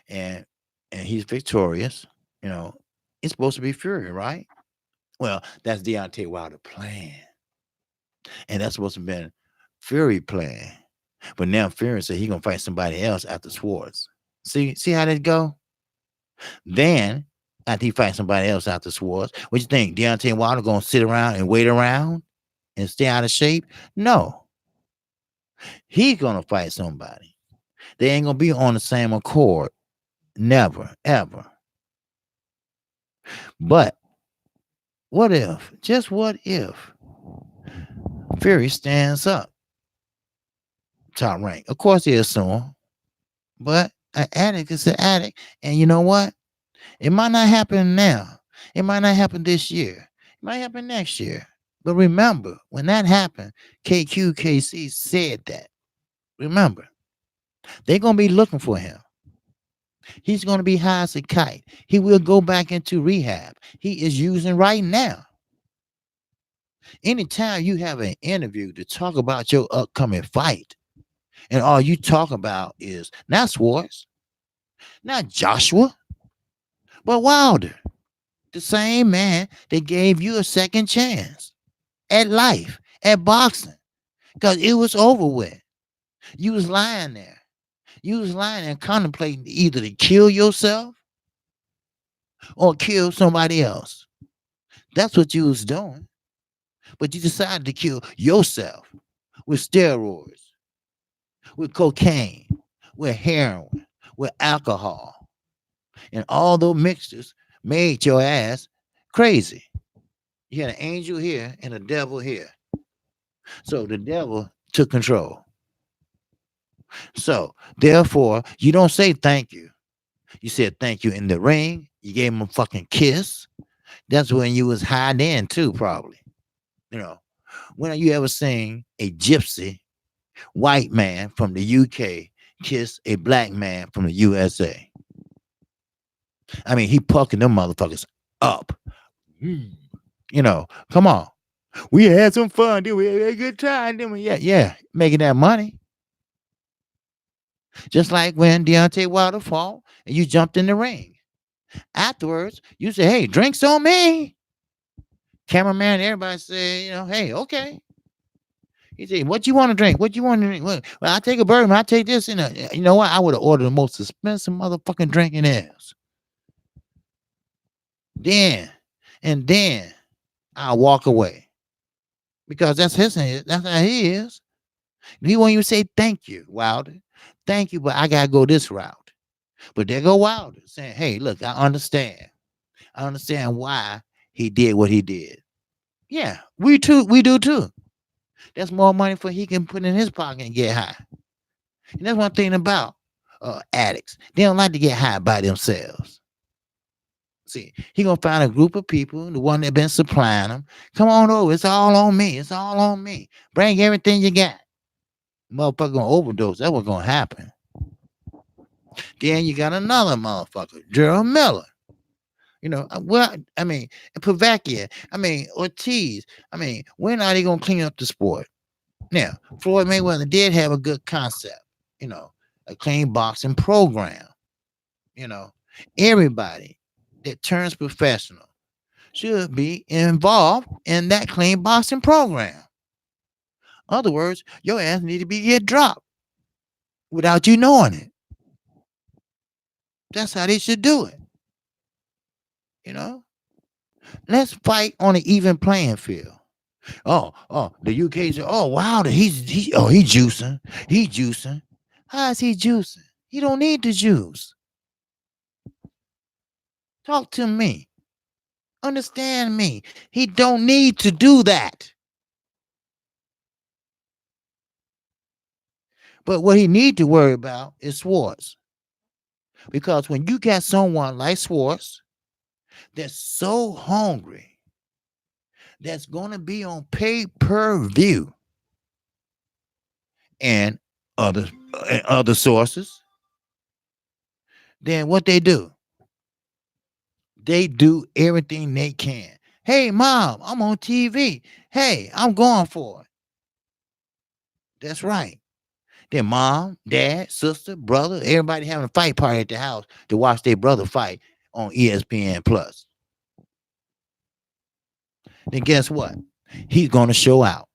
and he's victorious, it's supposed to be Fury, right? Well, that's Deontay Wilder plan. And that's supposed to have been Fury plan. But now Fury said he's gonna fight somebody else after Schwartz. See how that go? Then after he fights somebody else after Schwartz, what you think? Deontay Wilder gonna sit around and wait around and stay out of shape? No. He's gonna fight somebody. They ain't gonna be on the same accord. Never, ever. But what if, just what if, Fury stands up top rank? Of course he'll assume, but an addict is an addict. And you know what? It might not happen now. It might not happen this year. It might happen next year. But remember, when that happened, Kqkc said that. Remember, they're going to be looking for him. He's going to be high as a kite. He will go back into rehab. He is using right now. Anytime you have an interview to talk about your upcoming fight, and all you talk about is not Swartz, not Joshua, but Wilder, the same man that gave you a second chance at life, at boxing, because it was over with. You was lying there. You was lying and contemplating either to kill yourself or kill somebody else. That's what you was doing. But you decided to kill yourself with steroids, with cocaine, with heroin, with alcohol. And all those mixtures made your ass crazy. You had an angel here and a devil here. So the devil took control. So therefore, you don't say thank you. You said thank you in the ring. You gave him a fucking kiss. That's when you was high then too, probably. You know, when have you ever seen a gypsy white man from the UK kiss a black man from the USA? I mean, he pucking them motherfuckers up. You know, come on. We had some fun, did we? Had a good time, didn't we? Yeah, making that money. Just like when Deontay Wilder fought and you jumped in the ring. Afterwards, you say, hey, drinks on me. Cameraman, everybody say, hey, okay. He said, what you want to drink? What you want to drink? Well, I take a bourbon. I take this. You know what? I would have ordered the most expensive motherfucking drink in else. Then I'll walk away. Because that's that's how he is. He won't even say thank you, Wilder. Thank you, but I gotta go this route. But there go Wilder saying, hey, look, I understand. I understand why he did what he did. Yeah, we do too. That's more money for he can put in his pocket and get high. And that's one thing about addicts. They don't like to get high by themselves. See, he gonna find a group of people, the one that been supplying them. Come on over. It's all on me. It's all on me. Bring everything you got. Motherfucker gonna overdose. That's what's gonna happen. Then you got another motherfucker, Gerald Miller. Pavakia. Ortiz. When are they gonna clean up the sport? Now, Floyd Mayweather did have a good concept. A clean boxing program. Everybody that turns professional should be involved in that clean boxing program. In other words, your ass need to be get dropped without you knowing it. That's how they should do it. Let's fight on an even playing field. Oh, the UK said, oh wow, he's juicing. He juicing. How is he juicing? He don't need the juice. Talk to me. Understand me. He don't need to do that. But what he need to worry about is Swartz. Because when you got someone like Swartz that's so hungry, that's going to be on pay-per-view and other sources, then what they do? They do everything they can. Hey, mom, I'm on TV. Hey, I'm going for it. That's right. Then mom, dad, sister, brother, everybody having a fight party at the house to watch their brother fight on ESPN Plus. Then guess what? He's going to show out.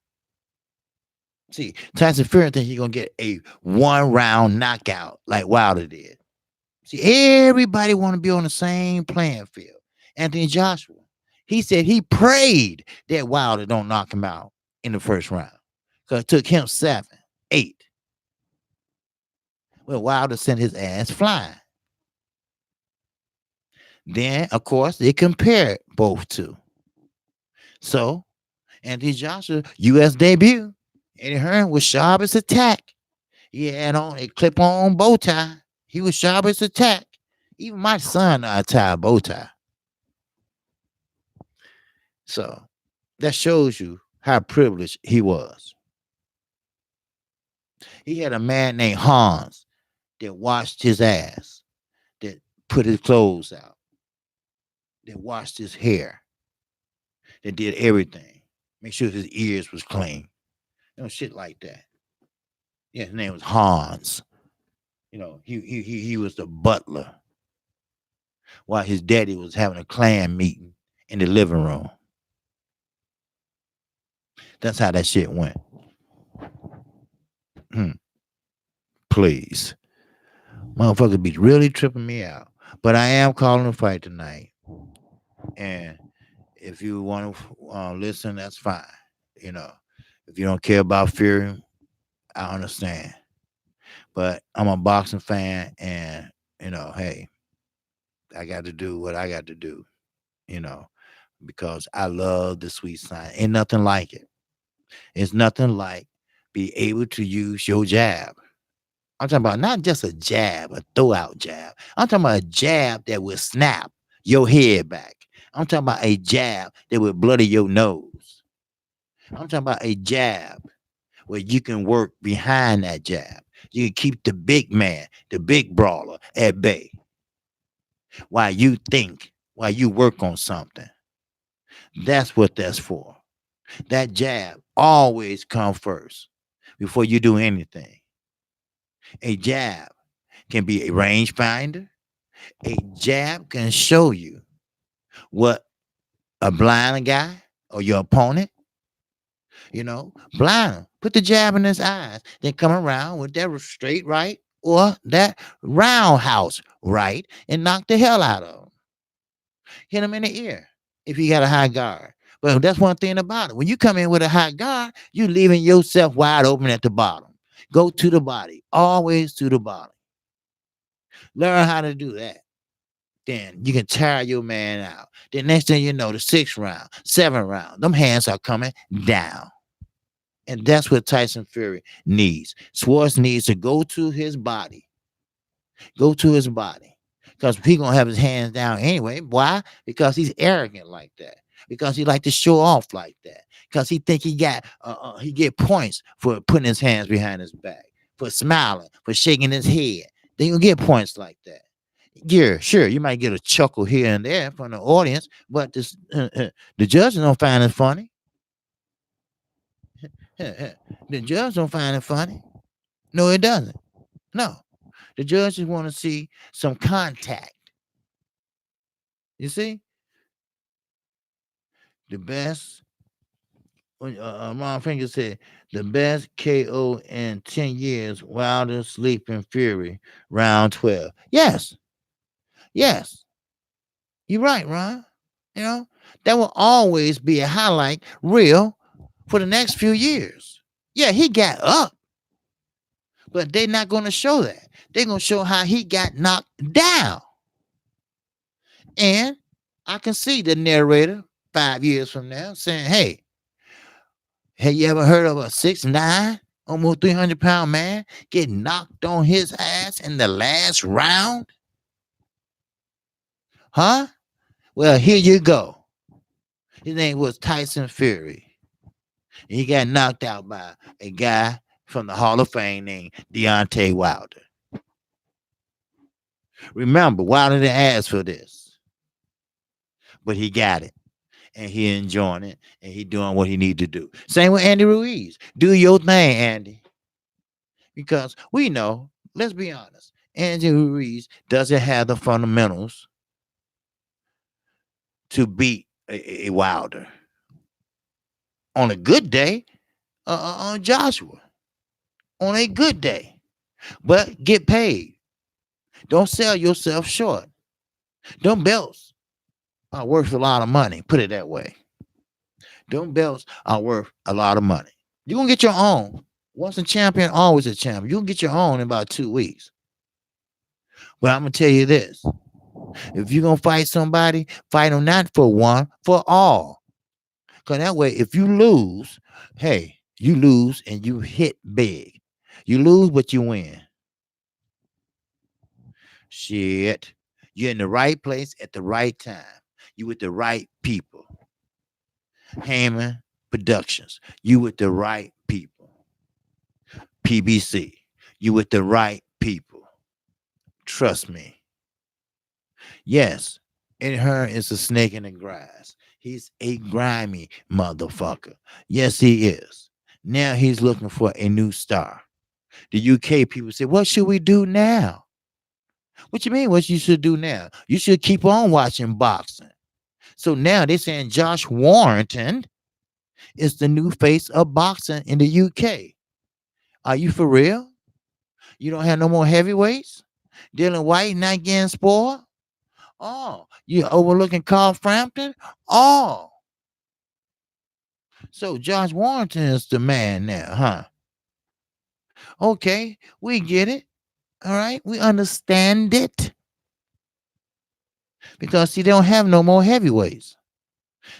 See, Tyson Fury thinks he's going to get a 1-round knockout like Wilder did. See, everybody want to be on the same playing field. Anthony Joshua, he said he prayed that Wilder don't knock him out in the first round. Because it took him 7, 8. Well, Wilder sent his ass flying. Then, of course, they compared both two. So, Anthony Joshua, U.S. debut, Eddie Hearn was sharp as a tack. He had on a clip-on bow tie. He was sharp as a tack. Even my son tie a bow tie. So, that shows you how privileged he was. He had a man named Hans that watched his ass, that put his clothes out, they washed his hair, they did everything. Make sure his ears was clean. Shit like that. Yeah, his name was Hans. He was the butler while his daddy was having a clan meeting in the living room. That's how that shit went. Hmm. Please. Motherfuckers be really tripping me out. But I am calling a fight tonight. And if you want to listen, that's fine. You know, if you don't care about Fury, I understand. But I'm a boxing fan, and hey, I got to do what I got to do. You know, because I love the sweet sign. Ain't nothing like it. It's nothing like be able to use your jab. I'm talking about not just a jab, a throw out jab. I'm talking about a jab that will snap your head back. I'm talking about a jab that will bloody your nose. I'm talking about a jab where you can work behind that jab. You can keep the big man, the big brawler at bay while you think, while you work on something. That's what that's for. That jab always come first before you do anything. A jab can be a range finder. A jab can show you what a blind guy or your opponent, blind him. Put the jab in his eyes, then come around with that straight right or that roundhouse right and knock the hell out of him. Hit him in the ear if you got a high guard. But that's one thing about it. When you come in with a high guard, you leaving yourself wide open at the bottom. Go to the body, always to the bottom. Learn how to do that. Then you can tire your man out. The next thing you know, the 6th round, 7th round, them hands are coming down. And that's what Tyson Fury needs. Schwartz needs to go to his body. Go to his body. Because he going to have his hands down anyway. Why? Because he's arrogant like that. Because he like to show off like that. Because he think he get points for putting his hands behind his back, for smiling, for shaking his head. Then you get points like that. Yeah, sure, you might get a chuckle here and there from the audience, but the judge don't find it funny. The judge don't find it funny. No, it doesn't. No, the judges want to see some contact. You see, the best. Ron Finger said the best KO in 10 years. Wilder, Sleeping Fury, round 12. Yes, yes, you're right, Ron. That will always be a highlight reel for the next few years. Yeah, he got up, but they're not going to show that. They're going to show how he got knocked down. And I can see the narrator 5 years from now saying, hey, have you ever heard of a 6'9", almost 300-pound man get knocked on his ass in the last round? Huh? Well, here you go. His name was Tyson Fury. He got knocked out by a guy from the Hall of Fame named Deontay Wilder. Remember, Wilder didn't ask for this, but he got it, and he enjoying it, and he doing what he need to do. Same with Andy Ruiz. Do your thing, Andy, because we know. Let's be honest. Andy Ruiz doesn't have the fundamentals to beat a Wilder. On a good day, on Joshua. On a good day, but get paid. Don't sell yourself short. Them belts are worth a lot of money. Put it that way. Them belts are worth a lot of money. You're going to get your own. Once a champion, always a champion. You can get your own in about 2 weeks. But I'm going to tell you this. If you're going to fight somebody, fight them not for one, for all. Because that way, if you lose, hey, you lose and you hit big. You lose, but you win. Shit. You're in the right place at the right time. You with the right people. Haymon Productions. You with the right people. PBC. You with the right people. Trust me. Yes, in her is a snake in the grass. He's a grimy motherfucker. Yes, he is. Now he's looking for a new star. The UK people say, what should we do now? What you mean, what you should do now? You should keep on watching boxing. So now they're saying Josh Warrington is the new face of boxing in the UK. Are you for real? You don't have no more heavyweights? Dylan White not getting spoiled? Oh, you overlooking Carl Frampton? Oh, so Josh Warrington is the man now, huh? Okay, we get it. All right, we understand it because see, they don't have no more heavyweights.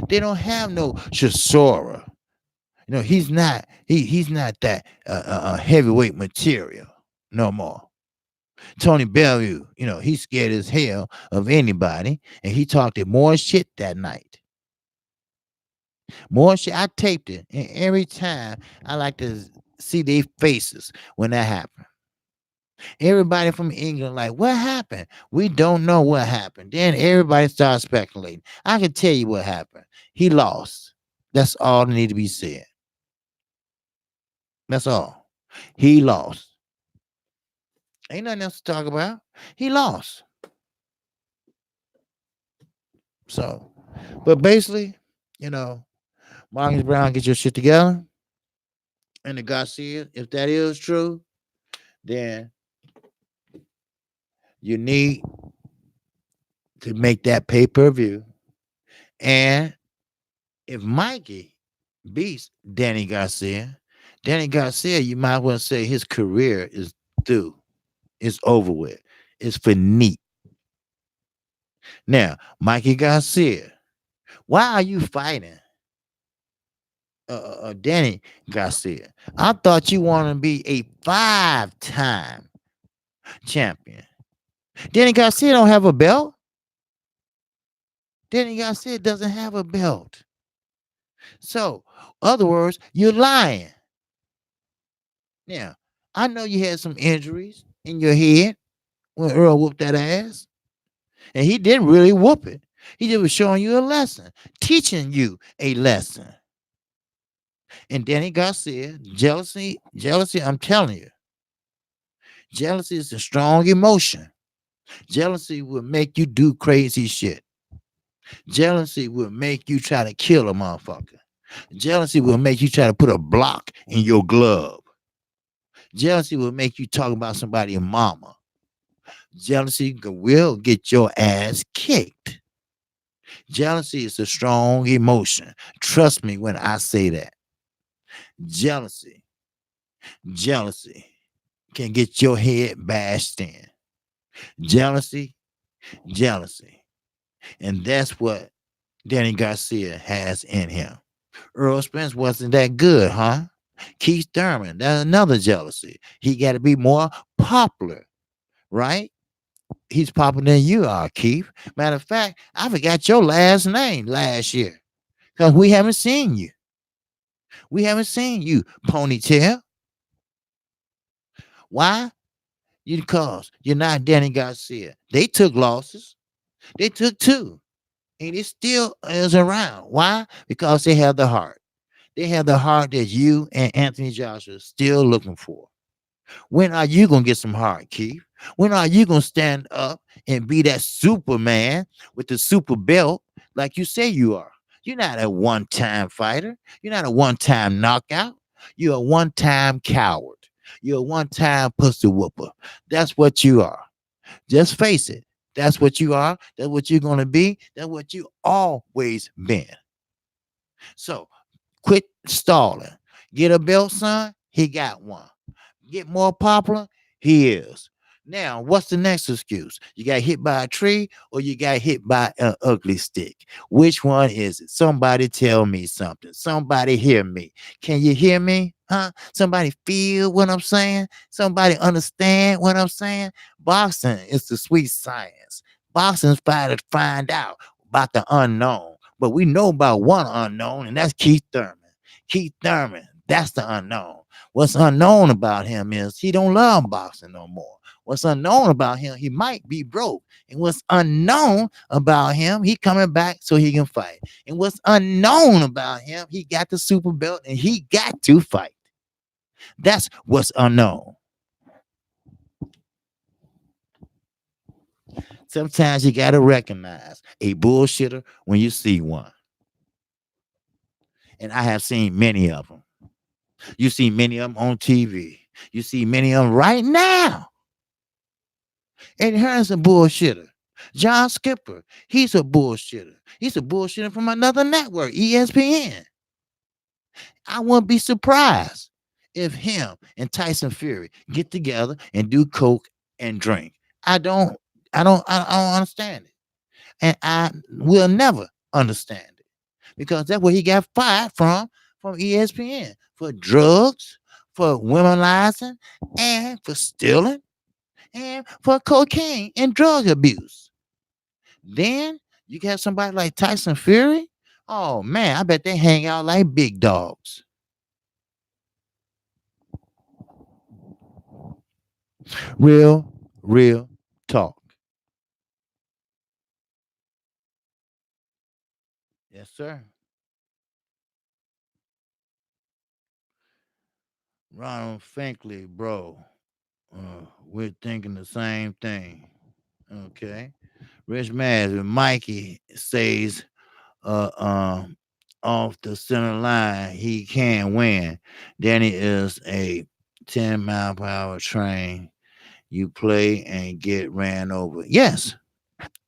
They don't have no Chisora. You know, he's not that heavyweight material no more. Tony Bellew, you know, he's scared as hell of anybody, and he talked more shit that night. More shit. I taped it, and every time I like to see their faces when that happened. Everybody from England, like, what happened? We don't know what happened. Then everybody started speculating. I can tell you what happened. He lost. That's all that need to be said. That's all. He lost. Ain't nothing else to talk about. He lost. So, but basically, you know, Marcus Brown, get your shit together. And the Garcia, if that is true, then you need to make that pay-per-view. And if Mikey beats Danny Garcia, you might well say his career is through. It's over with. It's finite. Now, Mikey Garcia, why are you fighting Danny Garcia? I thought you wanted to be a 5-time champion. Danny Garcia don't have a belt. Danny Garcia doesn't have a belt. So, other words, you're lying. Now, I know you had some injuries in your head when Earl whooped that ass. And he didn't really whoop it. He just was showing you a lesson, teaching you a lesson. And Danny Garcia, jealousy, I'm telling you, jealousy is a strong emotion. Jealousy will make you do crazy shit. Jealousy will make you try to kill a motherfucker. Jealousy will make you try to put a block in your glove. Jealousy will make you talk about somebody's mama. Jealousy will get your ass kicked. Jealousy is a strong emotion. Trust me when I say that. Jealousy can get your head bashed in. Jealousy. And that's what Danny Garcia has in him. Earl Spence wasn't that good, huh? Keith Thurman, that's another jealousy. He got to be more popular, right? He's popular than you are, Keith. Matter of fact, I forgot your last name last year because we haven't seen you. We haven't seen you, Ponytail. Why? Because you're not Danny Garcia. They took losses. They took two. And it still is around. Why? Because they have the heart. They have the heart that you and Anthony Joshua are still looking for. When are you going to get some heart, Keith? When are you going to stand up and be that Superman with the super belt like you say you are? You're not a one-time fighter. You're not a one-time knockout. You're a one-time coward. You're a one-time pussy whooper. That's what you are. Just face it. That's what you are. That's what you're going to be. That's what you always been. So quit stalling. Get a belt, son. He got one. Get more popular. He is. Now, what's the next excuse? You got hit by a tree or you got hit by an ugly stick? Which one is it? Somebody tell me something. Somebody hear me. Can you hear me? Huh? Somebody feel what I'm saying? Somebody understand what I'm saying? Boxing is the sweet science. Boxing's trying to find out about the unknown. But we know about one unknown, and that's Keith Thurman. Keith Thurman, that's the unknown. What's unknown about him is he don't love boxing no more. What's unknown about him, he might be broke. And what's unknown about him, he coming back so he can fight. And what's unknown about him, he got the super belt and he got to fight. That's what's unknown. Sometimes you got to recognize a bullshitter when you see one. And I have seen many of them. You see many of them on TV. You see many of them right now. And here's a bullshitter. John Skipper, he's a bullshitter. He's a bullshitter from another network, ESPN. I wouldn't be surprised if him and Tyson Fury get together and do coke and drink. I don't, I don't understand it, and I will never understand it because that's where he got fired from ESPN for drugs, for womanizing, and for stealing, and for cocaine and drug abuse. Then you have somebody like Tyson Fury. Oh man, I bet they hang out like big dogs. Real talk. Yes, sir. Ronald Finkley, bro. We're thinking the same thing. Okay. Rich Maz and Mikey says uh um off the center line, he can win. Danny is a 10-mile per hour train. You play and get ran over. Yes,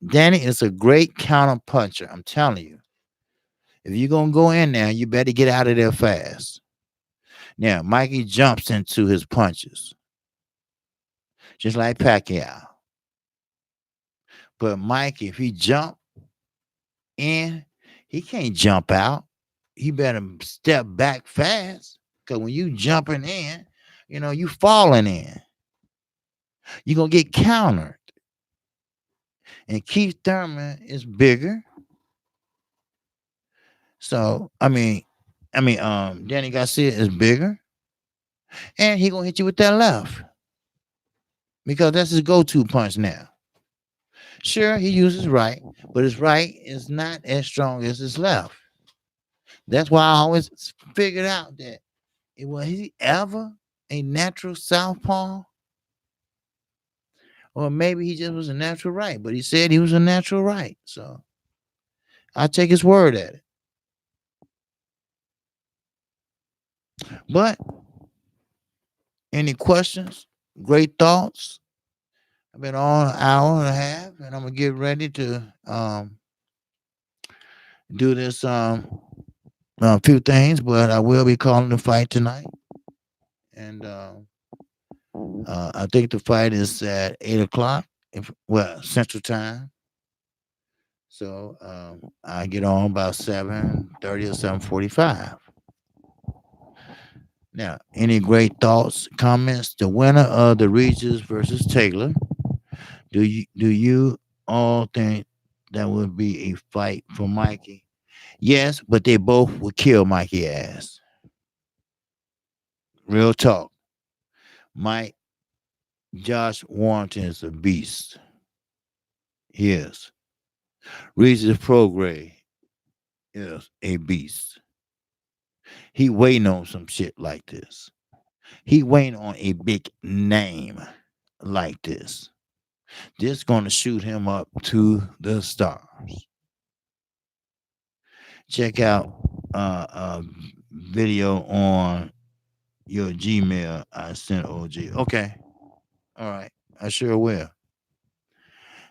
Danny is a great counter puncher. I'm telling you. If you're gonna go in there, you better get out of there fast. Now, Mikey jumps into his punches, just like Pacquiao. But Mikey, if he jump in, he can't jump out. He better step back fast. Cause when you jumping in, you falling in. You're gonna get countered. And Keith Thurman is bigger. So Danny Garcia is bigger. And he gonna hit you with that left. Because that's his go-to punch now. Sure, he uses right, but his right is not as strong as his left. That's why I always figured out that was he ever a natural southpaw, or maybe he just was a natural right. But he said he was a natural right, so I take his word at it. But any questions? Great thoughts. I've been on an hour and a half, and I'm gonna get ready to do this a few things, but I will be calling the fight tonight, and I think the fight is at 8 o'clock, Central Time. So I get on about 7:30 or 7:45. Now, any great thoughts, comments? The winner of the Regis versus Taylor. Do you all think that would be a fight for Mikey? Yes, but they both would kill Mikey ass. Real talk. Mike Josh Warrington is a beast. He is. Regis Prograis is a beast. He waiting on some shit like this. He waiting on a big name like this. This gonna shoot him up to the stars. Check out a video on your Gmail I sent OG. Okay. All right. I sure will.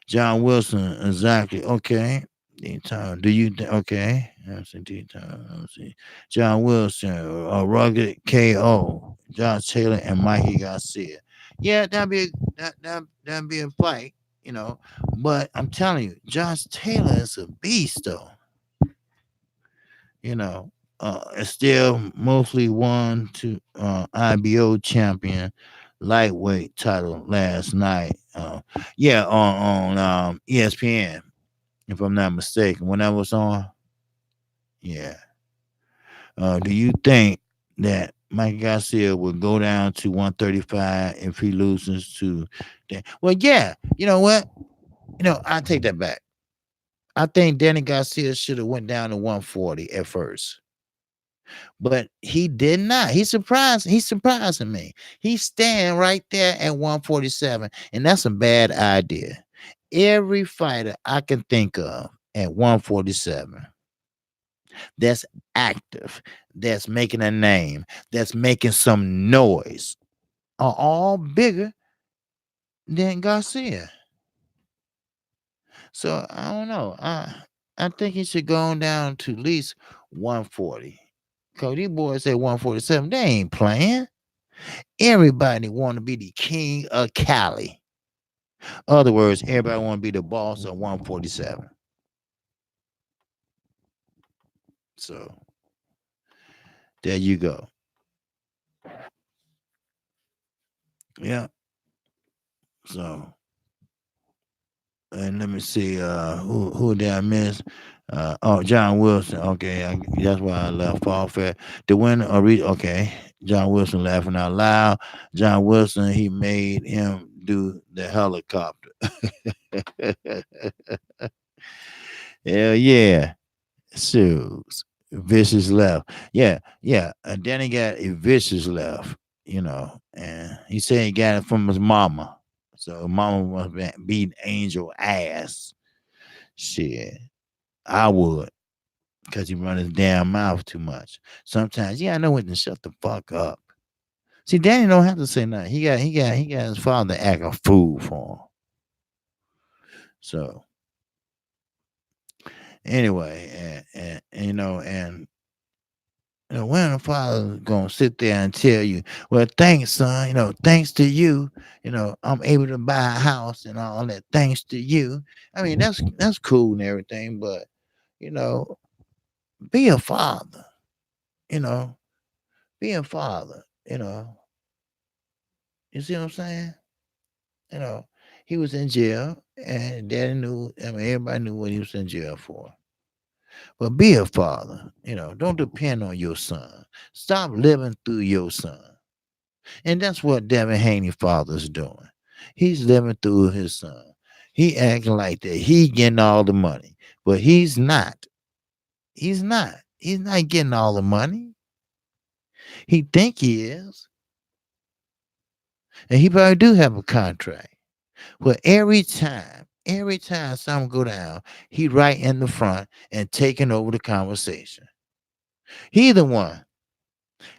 John Wilson, exactly. Okay. Do you okay? Let's see. John Wilson, Rugged KO, Josh Taylor, and Mikey Garcia. Yeah, that'd be a fight, you know. But I'm telling you, Josh Taylor is a beast, though. You know, it's still mostly won to IBO champion lightweight title last night. Yeah, on ESPN, if I'm not mistaken. When that was on, yeah. Do you think that Mike Garcia will go down to 135 if he loses to. Well, yeah, you know what? I take that back. I think Danny Garcia should have went down to 140 at first, but he did not. He surprised. He's surprising me. He's staying right there at 147, and that's a bad idea. Every fighter I can think of at 147 that's active, that's making a name, that's making some noise, are all bigger than Garcia. So I don't know. I think he should go on down to at least 140. Cause these boys at 147, they ain't playing. Everybody want to be the king of Cali. Other words, everybody want to be the boss of 147. So there you go. Yeah. So and let me see who did I miss? John Wilson. Okay, that's why I left off at the winner. Okay, John Wilson laughing out loud. John Wilson, he made him do the helicopter. Hell yeah, shoes. Vicious left. Yeah, yeah. And then he got a vicious left. And he said he got it from his mama. So mama must be beating Angel ass. Shit, I would, because he run his damn mouth too much. Sometimes, yeah, I know when to shut the fuck up. See, Danny don't have to say nothing. He got his father act a fool for him. So anyway, and when the father's gonna sit there and tell you, well, thanks, son, thanks to you, I'm able to buy a house and all that, thanks to you. I mean, that's cool and everything, but you know, be a father, you know, be a father, you see what I'm saying? You know, he was in jail and daddy knew, I mean, everybody knew what he was in jail for. But be a father, don't depend on your son. Stop living through your son. And that's what Devin Haney father's doing. He's living through his son. He acting like that. He getting all the money. But he's not. He's not. He's not getting all the money. He think he is. And he probably do have a contract. But every time something go down, he right in the front and taking over the conversation. He the one.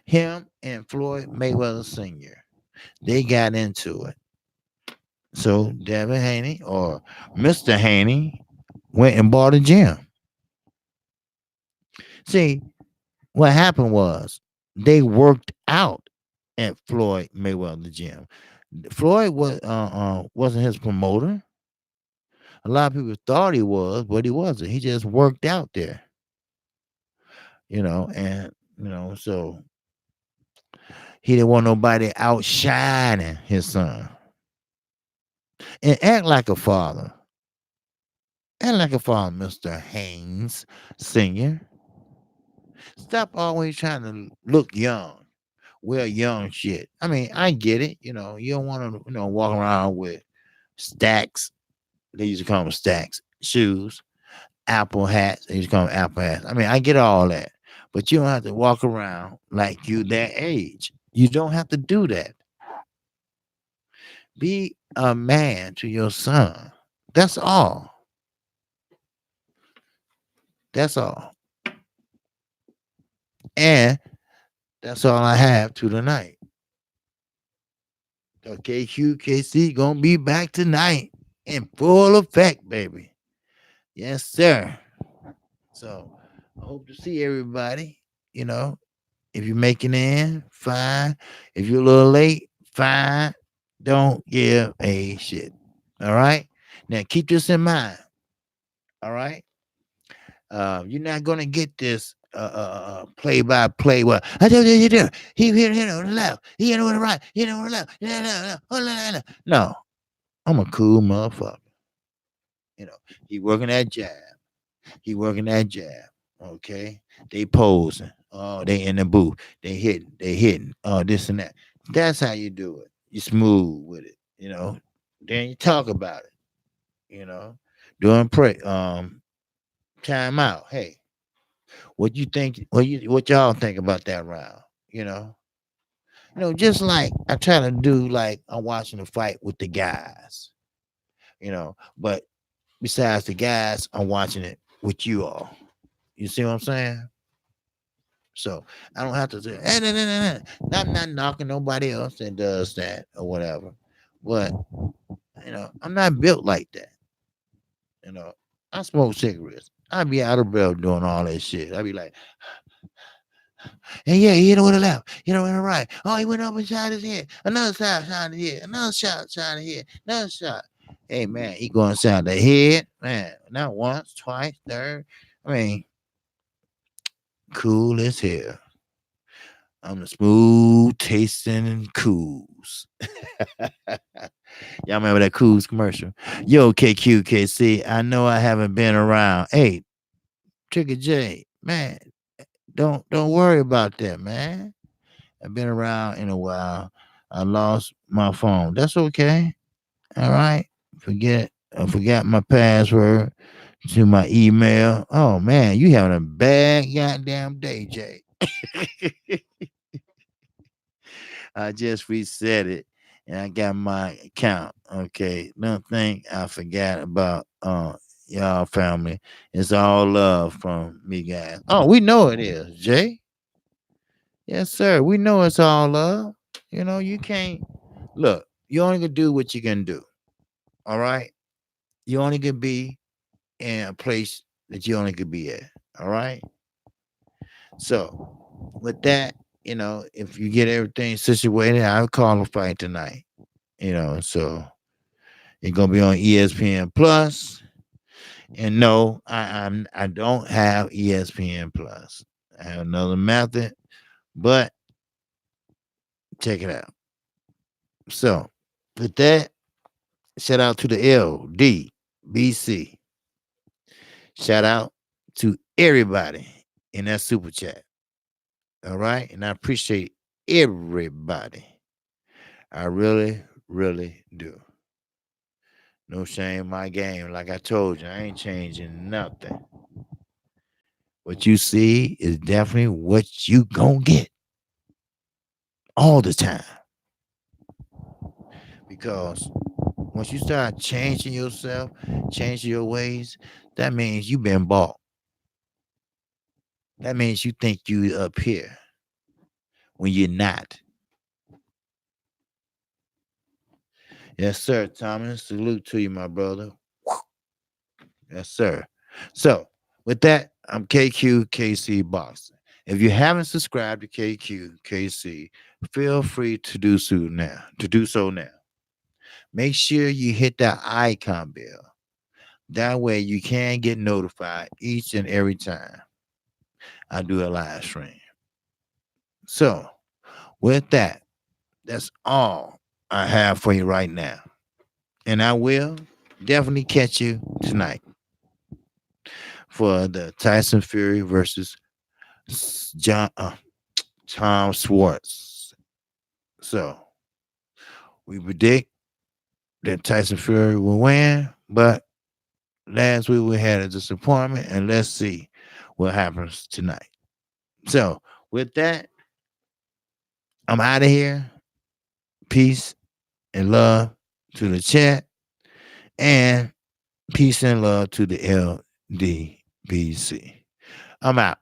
Him and Floyd Mayweather Sr. They got into it. So Devin Haney or Mr. Haney went and bought a gym. See, what happened was they worked out at Floyd Mayweather gym. Floyd wasn't his promoter. A lot of people thought he was, but he wasn't. He just worked out there, and so he didn't want nobody outshining his son. And act like a father. Act like a father, Mr. Haynes Sr. Stop always trying to look young. Wear young shit. I mean, I get it. You don't want to, walk around with stacks. They used to call them stacks. Shoes, Apple hats. They used to call them Apple hats. I mean, I get all that. But you don't have to walk around like you that age. You don't have to do that. Be a man to your son. That's all. That's all. And that's all I have to tonight. Okay, Kqkc gonna be back tonight in full effect, baby. Yes, sir. So I hope to see everybody. If you're making in, fine. If you're a little late, fine. Don't give a shit. All right. Now keep this in mind. All right. You're not gonna get this play by play. Well, I tell you, he hit on the left, he hit on the right, he hit on the left. No, I'm a cool motherfucker. He working that jab. He working that jab. Okay, they posing. Oh, they in the booth. They hitting. They hitting. Oh, this and that. That's how you do it. You smooth with it. Then you talk about it. You know, doing pray. Time out. Hey, what you think? What y'all think about that round? You know, just like I try to do. Like I'm watching a fight with the guys. But besides the guys, I'm watching it with you all. You see what I'm saying? So I don't have to say, hey, nah, nah, nah, nah. I'm not knocking nobody else that does that or whatever. But I'm not built like that. You know, I smoke cigarettes. I'd be out of breath doing all that shit. I'd be like, and yeah, he hit it with a left, with a right. Oh, he went up and shot his head. Another shot his head. Another shot his head. Another shot. Hey man, he going shot the head, man. Not once, twice, third. I mean, cool as hell. I'm the smooth tasting and cools. Y'all remember that Cools commercial? Yo, Kqkc, I know I haven't been around. Hey, Trigger J, man, don't worry about that, man. I've been around in a while. I lost my phone. That's okay. All right. I forgot my password to my email. Oh man, you having a bad goddamn day, Jay. I just reset it and I got my account. Okay. Don't think I forgot about y'all family. It's all love from me guys. Oh, we know it is, Jay. Yes, sir. We know it's all love. You can't look, you only can do what you can do. All right. You only can be in a place that you only could be at. All right. So with that, if you get everything situated, I'll call a fight tonight. So it's gonna be on ESPN Plus. And no, I don't have ESPN Plus. I have another method, but check it out. So with that, shout out to the LDBC. Shout out to everybody in that super chat. All right. And I appreciate everybody. I really, really do. No shame, my game. Like I told you, I ain't changing nothing. What you see is definitely what you gonna get all the time. Because once you start changing yourself, changing your ways, that means you've been bought. That means you think you up here when you're not. Yes, sir, Thomas. Salute to you, my brother. Yes, sir. So, with that, I'm Kqkc Boxing. If you haven't subscribed to Kqkc, feel free to do so now. Make sure you hit that icon bell. That way you can get notified each and every time I do a live stream. So, with that, that's all I have for you right now. And I will definitely catch you tonight for the Tyson Fury versus Tom Schwartz. So we predict that Tyson Fury will win, but last week we had a disappointment, and let's see what happens tonight. So with that, I'm out of here. Peace and love to the chat, and peace and love to the LDBC. I'm out.